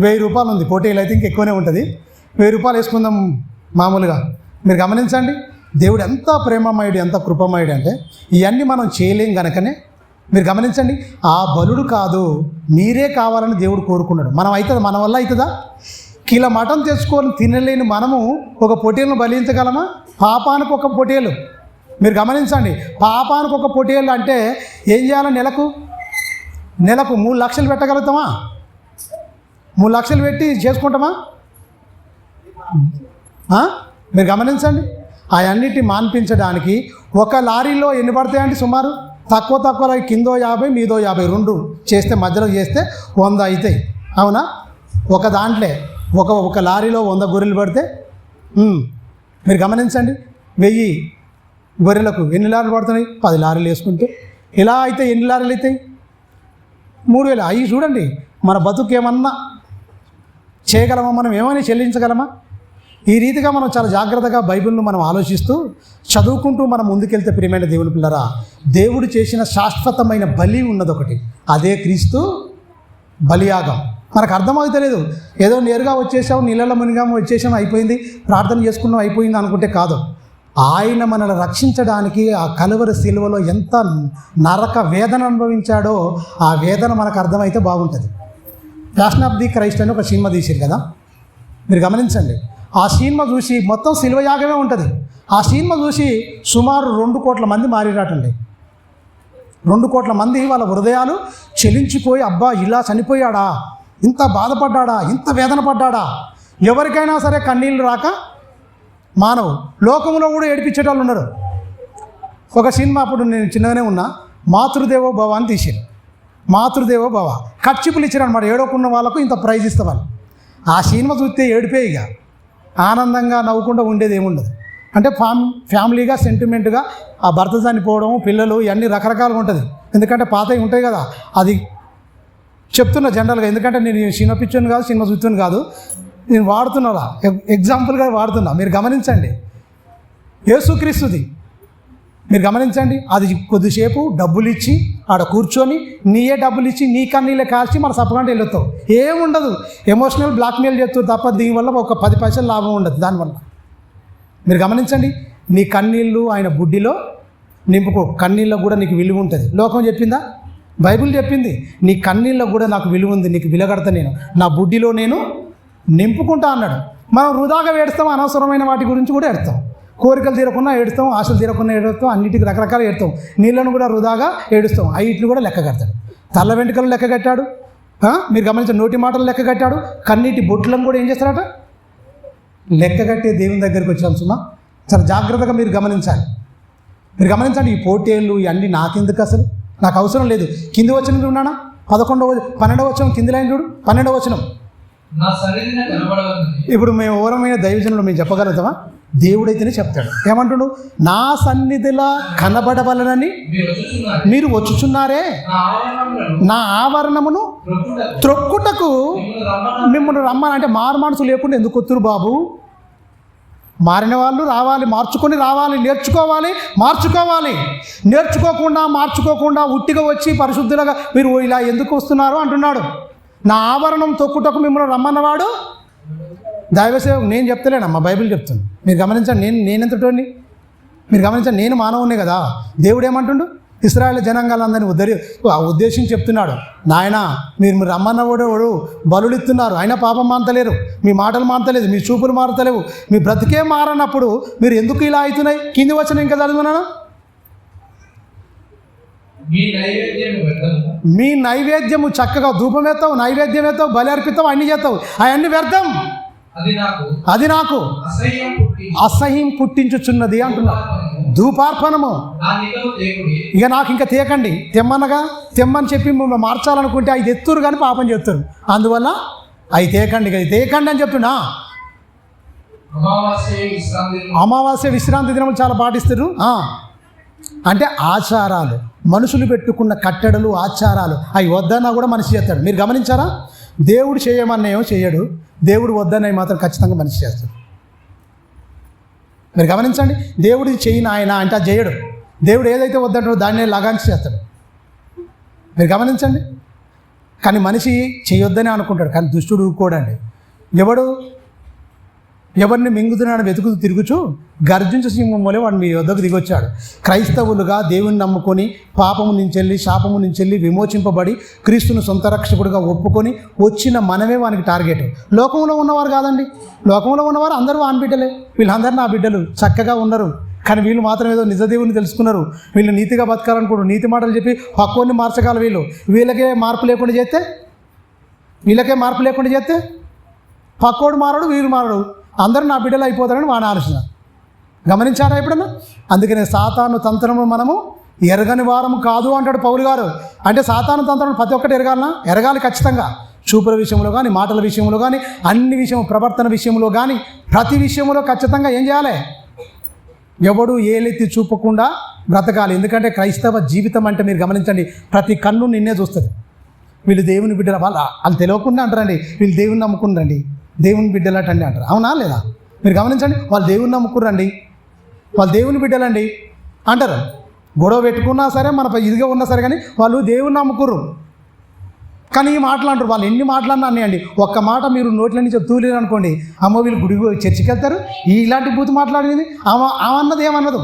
1000 రూపాయలు ఉంది. పోటీలు అయితే ఇంక ఎక్కువనే ఉంటుంది. 1000 రూపాయలు వేసుకుందాం మామూలుగా. మీరు గమనించండి, దేవుడు ఎంత ప్రేమమయుడు, ఎంత కృపమయుడు అంటే ఇవన్నీ మనం చేయలేం కనుకనే. మీరు గమనించండి, ఆ బలుడు కాదు, మీరే కావాలని దేవుడు కోరుకున్నాడు. మన వల్ల అవుతుందా? కిలో మటన్ తెచ్చుకొని తినలేని మనము ఒక పొట్టేలును బలించగలమా? పాపానికి ఒక పొట్టేలు. మీరు గమనించండి, పాపానికి ఒక పొట్టేలు అంటే ఏం చేయాలి? నెలకు 3 లక్షలు పెట్టగలుగుతామా? 3 లక్షలు పెట్టి చేసుకుంటామా? మీరు గమనించండి, అవన్నిటి మాన్పించడానికి ఒక లారీలో ఎన్ని పడతాయండి? సుమారు తక్కువ కిందో 50 మీదో 50 2 చేస్తే మధ్యలో చేస్తే 100 అవుతాయి. అవునా? ఒక దాంట్లో ఒక లారీలో 100 గొర్రెలు పడితే మీరు గమనించండి, 1000 గొర్రెలకు ఎన్ని లారీలు పడుతున్నాయి? 10 లారీలు వేసుకుంటే ఇలా అయితే ఎన్ని లారీలు అవుతాయి? 3000. అవి చూడండి, మన బతుకు ఏమన్నా చేయగలమా? మనం ఏమైనా చెల్లించగలమా? ఈ రీతిగా మనం చాలా జాగ్రత్తగా బైబిల్ను మనం ఆలోచిస్తూ చదువుకుంటూ మనం ముందుకెళ్తే ప్రియమైన దేవుని పిల్లరా, దేవుడు చేసిన శాశ్వతమైన బలి ఉన్నది ఒకటి, అదే క్రీస్తు బలియాగం. మనకు అర్థమవుతలేదు, ఏదో నేరుగా వచ్చేసాం, నీళ్ళలో మునిగాము, వచ్చేసాం, అయిపోయింది, ప్రార్థన చేసుకున్నాం, అయిపోయింది అనుకుంటే కాదు. ఆయన మనల్ని రక్షించడానికి ఆ కలువరి శిలువలో ఎంత నరక వేదన అనుభవించాడో ఆ వేదన మనకు అర్థమైతే బాగుంటుంది. ప్యాషన్ ఆఫ్ ది క్రైస్ట్ అని ఒక సినిమా తీసారు కదా, మీరు గమనించండి. ఆ సినిమా చూసి మొత్తం శిలువ యాగమే ఉంటుంది. ఆ సినిమా చూసి సుమారు 2 కోట్ల మంది మారిరాటండి. 2 కోట్ల మంది వాళ్ళ హృదయాలు చెలించిపోయి, అబ్బా ఇలా చనిపోయాడా, ఇంత బాధపడ్డాడా, ఇంత వేదన పడ్డాడా. ఎవరికైనా సరే కన్నీళ్ళు రాక మానవు లోకంలో కూడా ఏడిపించే వాళ్ళు ఉన్నారు. ఒక సినిమా అప్పుడు నేను చిన్నగానే ఉన్నా, మాతృదేవో భవ అని తీసారు. మాతృదేవో భవ ఖర్చుపులు ఇచ్చారు అనమాట. ఏడోకున్న వాళ్ళకు ఇంత ప్రైజ్ ఇస్తామని. ఆ సినిమా చూస్తే ఏడిపే, ఇక ఆనందంగా నవ్వుకుంటూ ఉండేది ఏముండదు. అంటే ఫ్యామిలీగా సెంటిమెంట్గా ఆ భర్త చనిపోవడం, పిల్లలు, ఇవన్నీ రకరకాలుగా ఉంటుంది. ఎందుకంటే పాతవి ఉంటాయి కదా, అది చెప్తున్నా జనరల్గా. ఎందుకంటే నేను సినిమా పిక్చర్ని కాదు, సినిమా చూస్తుని కాదు, నేను వాడుతున్నా, ఎగ్జాంపుల్గా వాడుతున్నా. మీరు గమనించండి, యేసుక్రీస్తుది మీరు గమనించండి. అది కొద్దిసేపు డబ్బులు ఇచ్చి ఆడ కూర్చొని నీయే డబ్బులు ఇచ్చి నీ కన్నీళ్ళే కాల్చి మన సప్పగంట వెళ్ళొస్తావు, ఏముండదు. ఎమోషనల్ బ్లాక్మెయిల్ చేస్తావు తప్ప దీనివల్ల ఒక 10 పైసలు లాభం ఉండదు దానివల్ల. మీరు గమనించండి, నీ కన్నీళ్ళు ఆయన బుడ్డిలో నింపుకో, కన్నీళ్ళకు కూడా నీకు విలువ ఉంటుంది. లోకం చెప్పిందా? బైబిల్ చెప్పింది, నీ కన్నీళ్ళకు కూడా నాకు విలువ ఉంది, నీకు విలగడతా, నేను నా బుడ్డిలో నేను నింపుకుంటా అన్నాడు. మనం వృధాగా ఏడుస్తాం, అనవసరమైన వాటి గురించి కూడా ఏడుస్తాం. కోరికలు తీరకుండా ఏడుస్తాం, ఆశలు తీరకుండా ఏడుస్తాం, అన్నిటికీ రకరకాల ఏడుస్తాం. నీళ్ళను కూడా వృధాగా ఏడుస్తాం. అన్నిటిని కూడా లెక్క కడతాడు. తల్ల వెంట్రుకలు లెక్క కట్టాడు, మీరు గమనించిన నోటి మాటలు లెక్క కట్టాడు, కన్నీటి బొట్లను కూడా ఏం చేస్తాడట లెక్క కట్టే దేవుని దగ్గరికి వచ్చాం సుమా. చాలా జాగ్రత్తగా మీరు గమనించాలి. మీరు గమనించండి, ఈ పోటీలు ఇవన్నీ నాకెందుకు, అసలు నాకు అవసరం లేదు. కింది వచనం చూడానా, 12వ వచనం కింది లైన్ చూడు, 12వ వచనం. ఇప్పుడు మేము ఓరమైన దైవజనులు మేము చెప్పగలుగుతామా? దేవుడైతేనే చెప్తాడు. ఏమంటుడు? నా సన్నిధిలా కనబడవలనని మీరు వచ్చుచున్నారే, నా ఆవరణమును త్రొక్కుటకు మిమ్మల్ని రమ్మని. అంటే మారు మనసు లేకుండా ఎందుకు వస్తురు బాబు? మారిన వాళ్ళు రావాలి, మార్చుకొని రావాలి, నేర్చుకోవాలి, మార్చుకోవాలి. మార్చుకోకుండా ఉట్టిగా వచ్చి పరిశుద్ధులుగా మీరు ఇలా ఎందుకు వస్తున్నారు అంటున్నాడు. నా ఆవరణం తొక్కుటకు మిమ్మల్ని రమ్మన్నవాడు దైవసేవకు. నేను చెప్తలేనమ్మా, బైబిల్ చెప్తుంది. మీరు గమనించండి, నేనెంతటోని మీరు గమనించండి, నేను మానవునే కదా. దేవుడు ఏమంటుండు? ఇశ్రాయేలు జనాంగాలందరినీ ఉద్దేశించి చెప్తున్నాడు, నాయన మీరు రమ్మన్నవాడు బలులు ఇస్తున్నారు, అయినా పాపం మానతలేరు, మీ మాటలు మానతలేదు, మీ చూపులు మారతలేవు, మీ బ్రతికే మారనప్పుడు మీరు ఎందుకు ఇలా అవుతున్నాయి? కింది వచ్చిన ఇంకా చదువుతున్నాను, మీ నైవేద్యము చక్కగా ధూపం ఎత్తావు, నైవేద్యం ఎత్తావు, బలి అర్పిస్తావు, అన్ని చేస్తావు, అవన్నీ వ్యర్థం, అది నాకు అసహ్యం పుట్టించుచున్నది అంటున్నా. ధూపార్పణము ఇక నాకు ఇంకా తేకండి, తెమ్మని చెప్పి మిమ్మల్ని మార్చాలనుకుంటే అవి తెత్తురు కానీ పాపం చేస్తారు, అందువల్ల అవి తేకండి అని చెప్తున్నా. అమావాస్య విశ్రాంతి దినములు చాలా పాటిస్తారు. అంటే ఆచారాలు, మనుషులు పెట్టుకున్న కట్టడలు, ఆచారాలు అవి వద్దన్నా కూడా మనిషి చేస్తాడు. మీరు గమనించారా? దేవుడు చేయమన్నేమో చేయడు, దేవుడు వద్దన్నవి మాత్రం ఖచ్చితంగా మనిషి చేస్తాడు. మీరు గమనించండి, దేవుడు చేయను ఆయన అంటే అది చేయడు. దేవుడు ఏదైతే వద్దంటాడో దాన్నే లగాంచి చేస్తాడు. మీరు గమనించండి. కానీ మనిషి చేయొద్దని అనుకుంటాడు, కానీ దుష్టుడు ఊరుకోడండి. ఎవరిని మింగుతున్నాడని వెతుకుతూ తిరుగుచు గర్జించు సింహం వలె వాడు మీ వద్దకు దిగొచ్చాడు. క్రైస్తవులుగా దేవుని నమ్ముకొని పాపము నుంచెల్లి శాపము నుంచెల్లి విమోచింపబడి క్రీస్తును సొంత రక్షకుడిగా ఒప్పుకొని వచ్చిన మనమే వానికి టార్గెట్. లోకంలో ఉన్నవారు కాదండి, లోకంలో ఉన్నవారు అందరూ వాని బిడ్డలే, వీళ్ళందరూ నా బిడ్డలు, చక్కగా ఉన్నారు. కానీ వీళ్ళు మాత్రం ఏదో నిజ దేవుని తెలుసుకున్నారు, వీళ్ళు నీతిగా బతకాలనుకుంటారు, నీతి మాటలు చెప్పి పక్కోని మార్చగల వీళ్ళకే మార్పు లేకుండా చేస్తే పక్కోడు మారడు, వీరు మారడు, అందరూ నా బిడ్డలు అయిపోతారని వాని ఆలోచన. గమనించారా ఎప్పుడన్నా? అందుకనే సాతాను తంత్రము మనము ఎరగని వారము కాదు అంటాడు పౌలు గారు. అంటే సాతాను తంత్రం ప్రతి ఒక్కటి ఎరగాలి ఖచ్చితంగా. చూపుల విషయంలో కానీ, మాటల విషయంలో కానీ, అన్ని విషయం, ప్రవర్తన విషయంలో కానీ, ప్రతి విషయంలో ఖచ్చితంగా ఏం చేయాలి? ఎవడు ఏలెత్తి చూపకుండా బ్రతకాలి. ఎందుకంటే క్రైస్తవ జీవితం అంటే మీరు గమనించండి, ప్రతి కన్ను నిన్నే చూస్తుంది. వీళ్ళు దేవుని బిడ్డల వాళ్ళు తెలియకుండా అంటారండి, వీళ్ళు దేవుని నమ్ముకున్నారండి, దేవుని బిడ్డలటండి అంటారు. అవునా లేదా? మీరు గమనించండి, వాళ్ళు దేవుని నమ్ముకుర్రండి, వాళ్ళు దేవుని బిడ్డలండి అంటారు. గొడవ పెట్టుకున్నా సరే, మన ఇదిగా ఉన్నా సరే, కానీ వాళ్ళు దేవుని నమ్ముకుర్రు. కానీ ఈ మాటలు అంటారు, వాళ్ళు ఎన్ని మాటలన్నా అన్నాయండి, ఒక్క మాట మీరు నోట్ల నుంచి తూలేరు అనుకోండి, అమ్మ వీళ్ళు చర్చికి వెళ్తారు, ఇలాంటి బూతు మాట్లాడింది ఆమె అన్నది ఏమన్నదు,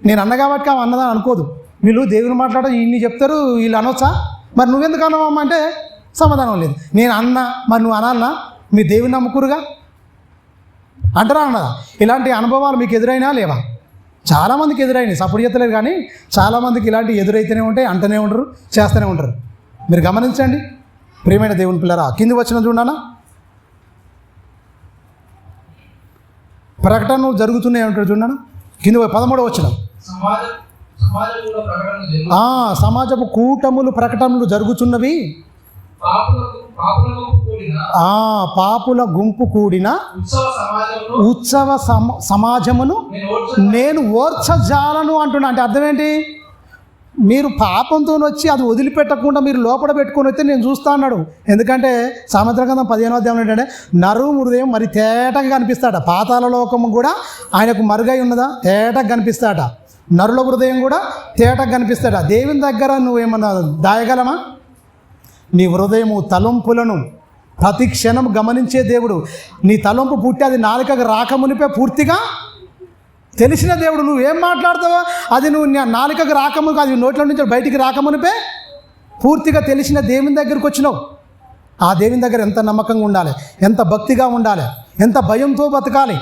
నేను అన్న కాబట్టి ఆమె అన్నదని అనుకోదు. వీళ్ళు దేవుని మాట్లాడడం ఇన్ని చెప్తారు, వీళ్ళు అనొచ్చా? మరి నువ్వెందుకు అన్నావమ్మా అంటే సమాధానం లేదు. నేను అన్నా, మరి నువ్వు అనాలనా? మీరు దేవుని నమ్ముకురుగా అంటారా అన్నదా? ఇలాంటి అనుభవాలు మీకు ఎదురైనా లేవా? చాలామందికి ఎదురైనాయి, సపోర్ట్ చేస్తలేరు, కానీ చాలామందికి ఇలాంటి ఎదురైతేనే ఉంటాయి, అంటనే ఉంటారు, చేస్తూనే ఉంటారు. మీరు గమనించండి ప్రియమైన దేవుని పిల్లరా. కింది వచ్చిన చూడాలా, ప్రకటనలు జరుగుతున్నాయి ఉంటాడు చూడాను. కింది 13వ వచనం, సమాజపు కూటములు ప్రకటనలు జరుగుతున్నవి, పాపుల గుంపు కూడిన ఉత్సవ సమాజమును నేను ఓర్చజాలను అంటున్నా. అంటే అర్థం ఏంటి? మీరు పాపంతో వచ్చి అది వదిలిపెట్టకుండా మీరు లోపల పెట్టుకొని వస్తే నేను చూస్తా అన్నాడు. ఎందుకంటే సామెతల గ్రంథం 15వ అధ్యాయం ఏంటంటే, నరువు హృదయం మరి తేటగా కనిపిస్తాడ, పాతాళ లోకము కూడా ఆయనకు మరుగై ఉన్నదా, తేటగా కనిపిస్తాడ, నరుల హృదయం కూడా తేటగా కనిపిస్తాడ. దేవుని దగ్గర నువ్వేమన్నా దాయగలమా? నీ హృదయము తలంపులను ప్రతి క్షణం గమనించే దేవుడు. నీ తలంపు పుట్టి అది నాలుకకు రాకమునిపే పూర్తిగా తెలిసిన దేవుడు. నువ్వేం మాట్లాడతావో అది నువ్వు నాలుకకు రాకము, అది నోట్ల నుంచి బయటికి రాకమునిపే పూర్తిగా తెలిసిన దేవుని దగ్గరికి వచ్చినావు. ఆ దేవుని దగ్గర ఎంత నమ్మకంగా ఉండాలి, ఎంత భక్తిగా ఉండాలి, ఎంత భయంతో బతకాలి,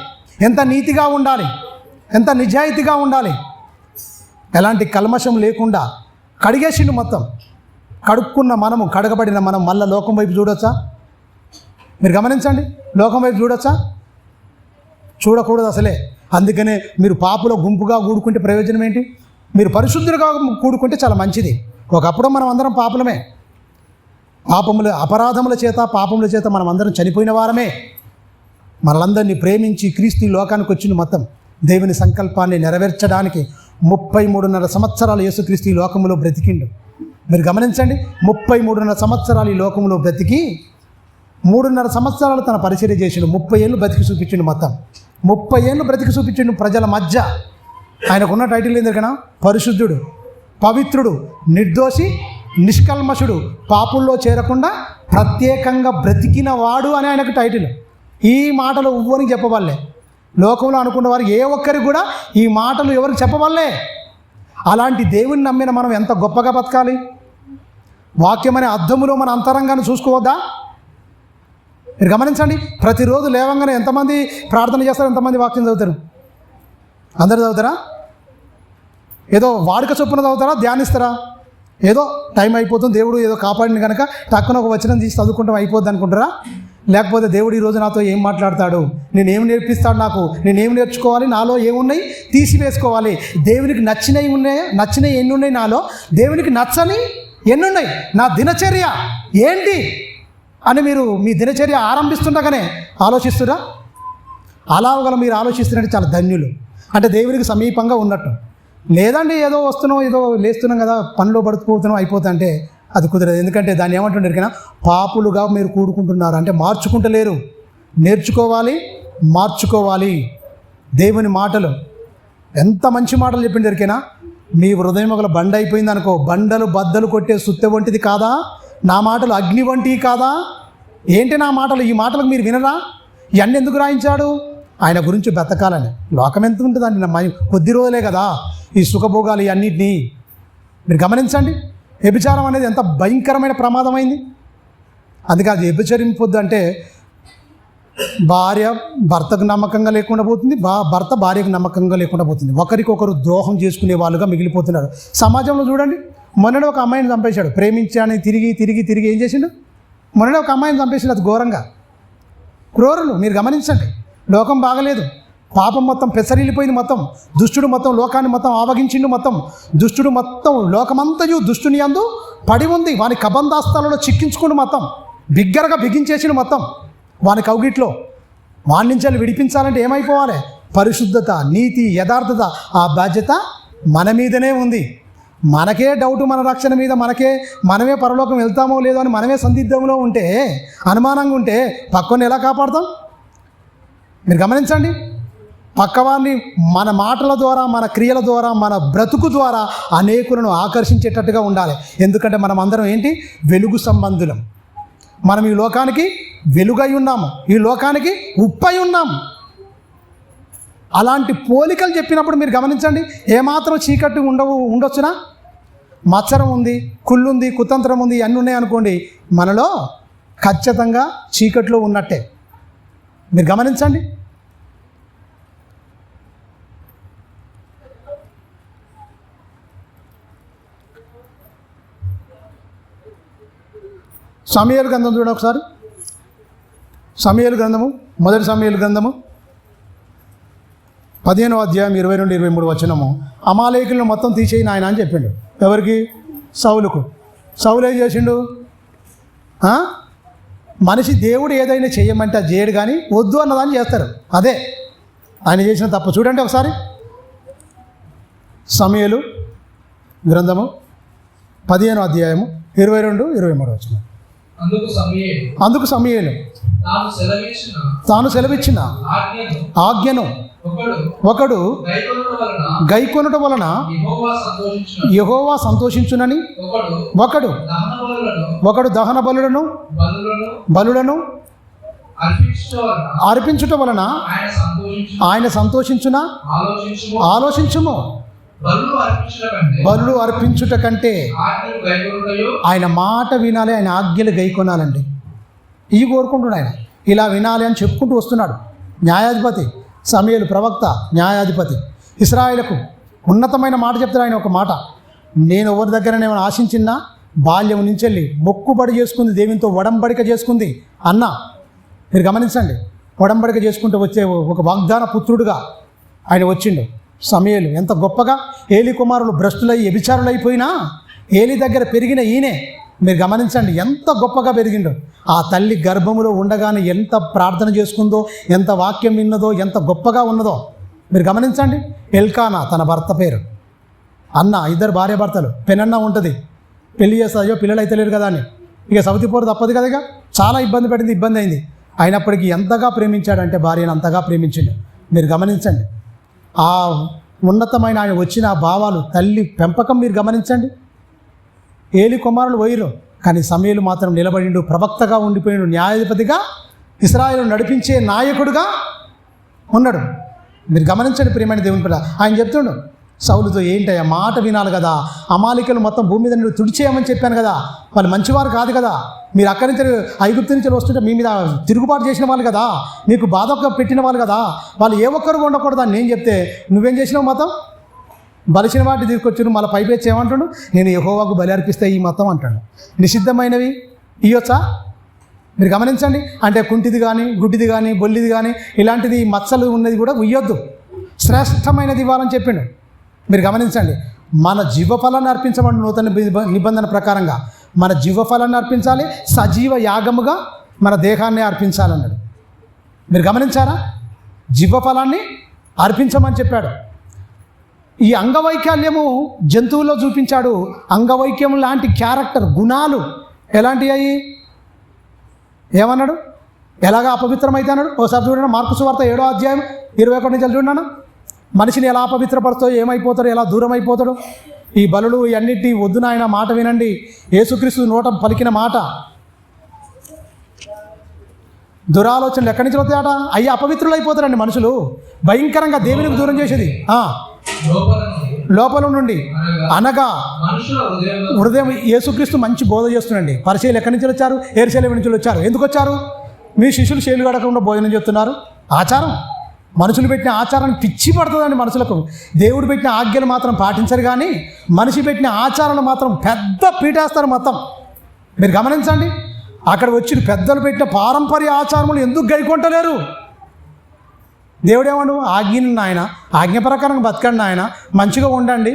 ఎంత నీతిగా ఉండాలి, ఎంత నిజాయితీగా ఉండాలి, ఎలాంటి కల్మషం లేకుండా కడిగేసిండు మొత్తం. కడుక్కున్న మనము, కడగబడిన మనం మళ్ళీ లోకం వైపు చూడొచ్చా? మీరు గమనించండి, లోకం వైపు చూడొచ్చా? చూడకూడదు అసలే. అందుకనే మీరు పాపుల గుంపుగా కూడుకుంటే ప్రయోజనం ఏంటి? మీరు పరిశుద్ధులుగా కూడుకుంటే చాలా మంచిది. ఒకప్పుడు మనం అందరం పాపులమే, అపరాధముల చేత పాపముల చేత మనం అందరం చనిపోయిన వారమే. మనలందరినీ ప్రేమించి క్రీస్తు లోకానికి వచ్చిన మొత్తం దేవుని సంకల్పాన్ని నెరవేర్చడానికి 33.5 సంవత్సరాలు యేసుక్రీస్తు ఈ లోకంలో బ్రతికిండు. మీరు గమనించండి, 33.5 సంవత్సరాలు ఈ లోకంలో బ్రతికి 3.5 సంవత్సరాలు తన పరిచర్య చేసిండు. 30 ఏళ్ళు బ్రతికి చూపించిండు. మొత్తం 30 ఏళ్ళు బ్రతికి చూపించిండు ప్రజల మధ్య. ఆయనకున్న టైటిల్ ఏంటంటే పరిశుద్ధుడు, పవిత్రుడు, నిర్దోషి, నిష్కల్మషుడు, పాపుల్లో చేరకుండా ప్రత్యేకంగా బ్రతికిన వాడు అని ఆయనకు టైటిల్. ఈ మాటలు ఎవ్వరికి చెప్పవాళ్ళే. లోకంలో అనుకున్న వారు ఏ ఒక్కరికి కూడా ఈ మాటలు ఎవరికి చెప్పవాళ్ళే. అలాంటి దేవుని నమ్మిన మనం ఎంత గొప్పగా బతకాలి. వాక్యం అనే అద్దములో మన అంతరంగాన్ని చూసుకోవద్దా? మీరు గమనించండి, ప్రతిరోజు లేవంగానే ఎంతమంది ప్రార్థన చేస్తారు, ఎంతమంది వాక్యం చదువుతారు? అందరు చదువుతారా? ఏదో వాడుక చొప్పున చదువుతారా? ధ్యానిస్తారా? ఏదో టైం అయిపోతుంది, దేవుడు ఏదో కాపాడిన కనుక టక్కున ఒక వచనం తీసి చదువుకుంటాం అయిపోద్ది అనుకుంటారా? లేకపోతే దేవుడు ఈరోజు నాతో ఏం మాట్లాడతాడు, నేనేం నేర్పిస్తాడు, నాకు నేనేం నేర్చుకోవాలి, నాలో ఏమున్నాయి తీసివేసుకోవాలి, దేవునికి నచ్చినవి ఉన్నాయా, నచ్చినవి ఎన్ని ఉన్నాయి నాలో, దేవునికి నచ్చని ఎన్ని ఉన్నాయి, నా దినచర్య ఏంటి అని మీరు మీ దినచర్య ఆరంభిస్తుండగానే ఆలోచిస్తురా? అలాగల మీరు ఆలోచిస్తున్నట్టు చాలా ధన్యులు. అంటే దేవునికి సమీపంగా ఉన్నట్టు. లేదండి ఏదో వస్తున్నాం, ఏదో లేస్తున్నాం కదా, పనిలో పడుకుపోతున్నాం అయిపోతా అంటే అది కుదరదు. ఎందుకంటే దాన్ని ఏమంటుండే కన్నా, పాపులుగా మీరు కూడుకుంటున్నారు అంటే మార్చుకుంటలేరు. నేర్చుకోవాలి, మార్చుకోవాలి. దేవుని మాటలు ఎంత మంచి మాటలు చెప్పింది ఎరికేనా? మీ హృదయం ఒకల బండ అయిపోయింది అనుకో, బండలు బద్దలు కొట్టే సుత్తె వంటిది కాదా? నా మాటలు అగ్ని వంటివి కాదా? ఏంటి నా మాటలు? ఈ మాటలకు మీరు వినరా? ఇవన్నీ ఎందుకు రాయించాడు? ఆయన గురించి బ్రతకాలని. లోకం ఎంత ఉంటుందండి, కొద్ది రోజులే కదా ఈ సుఖభోగాలు ఇవన్నిటినీ. మీరు గమనించండి, వ్యభిచారం అనేది ఎంత భయంకరమైన ప్రమాదమైంది. అందుకే అది వ్యభిచరింపొద్దు అంటే భార్య భర్తకు నమ్మకంగా లేకుండా పోతుంది, భర్త భార్యకు నమ్మకంగా లేకుండా పోతుంది. ఒకరికొకరు ద్రోహం చేసుకునే వాళ్ళుగా మిగిలిపోతున్నారు. సమాజంలో చూడండి, మొన్ననే ఒక అమ్మాయిని చంపేశాడు. ప్రేమించాని తిరిగి తిరిగి తిరిగి ఏం చేసిండు? మొన్ననే ఒక అమ్మాయిని చంపేసిండు. అది ఘోరంగా. క్రూరులు. మీరు గమనించండి, లోకం బాగలేదు. పాపం మొత్తం పెసరిల్లిపోయింది. మొత్తం దుష్టుడు మొత్తం లోకాన్ని మొత్తం ఆవగించిండు. మొత్తం దుష్టుడు మొత్తం లోకమంతయు దుష్టుని యందు పడి ఉంది. వాని కబంధాస్తాలలో చిక్కించుకుండు. మొత్తం బిగ్గరగా బిగించేసిండు. మొత్తం వాని కౌగిట్లో. వాని నుంచి విడిపించాలంటే ఏమైపోవాలి? పరిశుద్ధత, నీతి, యథార్థత. ఆ బాధ్యత మన మీదనే ఉంది. మనకే డౌట్ మన రక్షణ మీద, మనమే పరలోకం వెళ్తామో లేదో అని మనమే సందిగ్ధంలో ఉంటే, అనుమానంగా ఉంటే పక్కని ఎలా కాపాడుతాం? మీరు గమనించండి, పక్కవారిని మన మాటల ద్వారా, మన క్రియల ద్వారా, మన బ్రతుకు ద్వారా అనేకులను ఆకర్షించేటట్టుగా ఉండాలి. ఎందుకంటే మనం అందరం ఏంటి? వెలుగు సంబంధులం. మనం ఈ లోకానికి వెలుగై ఉన్నాము, ఈ లోకానికి ఉప్పై ఉన్నాము. అలాంటి పోలికలు చెప్పినప్పుడు మీరు గమనించండి, ఏమాత్రం చీకటి ఉండొచ్చునా? మత్సరం ఉంది, కుళ్ళుంది, కుతంత్రం ఉంది, అన్నీ ఉన్నాయి అనుకోండి, మనలో ఖచ్చితంగా చీకట్లో ఉన్నట్టే. మీరు గమనించండి. సమూయేలు గ్రంథం చూడండి ఒకసారి. సమూయేలు గ్రంథము, మొదటి సమూయేలు గ్రంథము 15వ అధ్యాయం 20-23 వచనము. అమాలేకులను మొత్తం తీసేయి ఆయన అని చెప్పిండు. ఎవరికి? సౌలుకు. సౌలు ఏం చేసిండు? మనిషి దేవుడు ఏదైనా చేయమంటే అది చేయడు, కానీ వద్దు అన్నదాన్ని చేస్తారు. అదే ఆయన చేసిన తప్పు. చూడండి ఒకసారి, సమూయేలు గ్రంథము 15వ అధ్యాయము 22-23 వచనం. అందుకు సమూయేలు తాను సెలవిచ్చిన ఆజ్ఞను ఒకడు గైకొనుట వలన యెహోవా సంతోషించునని, ఒకడు దహన బలులను అర్పించుట వలన ఆయన సంతోషించున. ఆలోచించుము. బలులు అర్పించుట కంటే ఆయన మాట వినాలి, ఆయన ఆజ్ఞలు గైకొనాలండి. ఇవి కోరుకుంటున్నాడు ఆయన. ఇలా వినాలి అని చెప్పుకుంటూ వస్తున్నాడు. న్యాయాధిపతి సమూయేలు ప్రవక్త, న్యాయాధిపతి. ఇశ్రాయేలుకు ఉన్నతమైన మాట చెప్తాడు ఆయన. ఒక మాట, నేను ఎవరి దగ్గర ఏమైనా ఆశించినా బాల్యం నుంచి వెళ్ళి మొక్కుబడి చేసుకుంది, దేవునితో ఒడంబడిక చేసుకుంది అన్న. మీరు గమనించండి, ఒడంబడిక చేసుకుంటూ వచ్చే ఒక వాగ్దాన పుత్రుడుగా ఆయన వచ్చిండు. సమూయేలు ఎంత గొప్పగా, ఏలి కుమారులు భ్రష్టులై వ్యభిచారులైపోయినా ఏలి దగ్గర పెరిగిన ఈయనే మీరు గమనించండి ఎంత గొప్పగా పెరిగిండో. ఆ తల్లి గర్భములో ఉండగానే ఎంత ప్రార్థన చేసుకుందో, ఎంత వాక్యం విన్నదో, ఎంత గొప్పగా ఉన్నదో మీరు గమనించండి. ఎల్కానా తన భర్త పేరు, అన్న, ఇద్దరు భార్య భర్తలు. పెనన్న ఉంటుంది, పెళ్లి చేస్తా, అయ్యో పిల్లలు అయితే లేరు కదా అని ఇక సవతి పోరు తప్పదు కదా. ఇక చాలా ఇబ్బంది అయింది. అయినప్పటికీ ఎంతగా ప్రేమించాడంటే భార్యను అంతగా ప్రేమించిండు. మీరు గమనించండి ఆ ఉన్నతమైన ఆయన వచ్చిన భావాలు, తల్లి పెంపకం మీరు గమనించండి. ఏలి కుమారులు పోయిరు, కానీ సమూయేలు మాత్రం నిలబడిండు, ప్రవక్తగా ఉండిపోయిండు, న్యాయాధిపతిగా ఇశ్రాయేలు నడిపించే నాయకుడుగా ఉన్నాడు. మీరు గమనించండి ప్రియమైన దేవుని పిల్ల. ఆయన చెప్తుండు సౌలుతో, ఏంటయ్యా మాట వినాలి కదా, అమాలికలు మొత్తం భూమి మీద నువ్వు తుడిచేయమని చెప్పాను కదా, వాళ్ళు మంచివారు కాదు కదా, మీరు అక్కడి నుంచి ఐగుప్తు నుంచి వస్తుంటే మీ మీద తిరుగుబాటు చేసిన వాళ్ళు కదా, మీకు బాధ పెట్టిన వాళ్ళు కదా, వాళ్ళు ఏ ఒక్కరు ఉండకూడదు అని నేను చెప్తే నువ్వేం చేసినావు, మతం బలిసిన వాటి తీసుకొచ్చారు. మళ్ళీ పైపెచ్చి ఏమంటాడు, నేను యెహోవాకు బలి అర్పిస్తే ఈ మతం అంటాడు. నిషిద్ధమైనవి ఇయ్యొచ్చా? మీరు గమనించండి. అంటే కుంటిది కానీ, గుడ్డిది కానీ, బొల్లిది కానీ, ఇలాంటిది మచ్చలు ఉన్నది కూడా ఇయ్యొద్దు, శ్రేష్టమైనది ఇవ్వాలని చెప్పిండు. మీరు గమనించండి, మన జీవఫలాన్ని అర్పించమని నూతన నిబంధన ప్రకారంగా మన జీవఫలాన్ని అర్పించాలి, సజీవ యాగముగా మన దేహాన్ని అర్పించాలన్నాడు. మీరు గమనించారా? జీవఫలాన్ని అర్పించమని చెప్పాడు. ఈ అంగవైకల్యము జంతువుల్లో చూపించాడు. అంగవైక్యం లాంటి క్యారెక్టర్ గుణాలు ఎలాంటివి అయ్యి ఏమన్నాడు, ఎలాగా అపవిత్రమైతే అన్నాడు. ఒకసారి చూడండి, మార్కు సువార్త 7వ అధ్యాయం 21 నుంచి చూడండి. మనిషిని ఎలా అపవిత్రపడుతాడో, ఏమైపోతాడో, ఎలా దూరం అయిపోతాడో. ఈ బలులు ఇవన్నిటి వద్దు నాయన, మాట వినండి. యేసుక్రీస్తు నోట పలికిన మాట. దురాలోచనలు ఎక్కడి నుంచి వస్తాయట? అయ్యి అపవిత్రులు అయిపోతారండి మనుషులు, భయంకరంగా దేవునికి దూరం చేసేది. లోపల నుండి అనగా హృదయం. యేసుక్రీస్తు మంచి బోధ చేస్తున్నాండి. పరిచయులు ఎక్కడి నుంచి వచ్చారు? యెరూషలేము నుంచి వచ్చారు. ఎందుకు వచ్చారు? మీ శిష్యులు చేలు గడకుండా భోజనం చేస్తున్నారు. ఆచారం, మనుషులు పెట్టిన ఆచారాన్ని పిచ్చి పడుతుందండి మనుషులకు. దేవుడు పెట్టిన ఆజ్ఞలు మాత్రం పాటించరు, కానీ మనిషి పెట్టిన ఆచారాలు మాత్రం పెద్ద పీటేస్తారు మొత్తం. మీరు గమనించండి, అక్కడ వచ్చిన పెద్దలు పెట్టిన పారంపర్య ఆచారములు ఎందుకు గైకొంటలేరు? దేవుడేమడు, ఆజ్ఞను నాయన, ఆజ్ఞ ప్రకారం బతకండి నాయన, మంచిగా ఉండండి,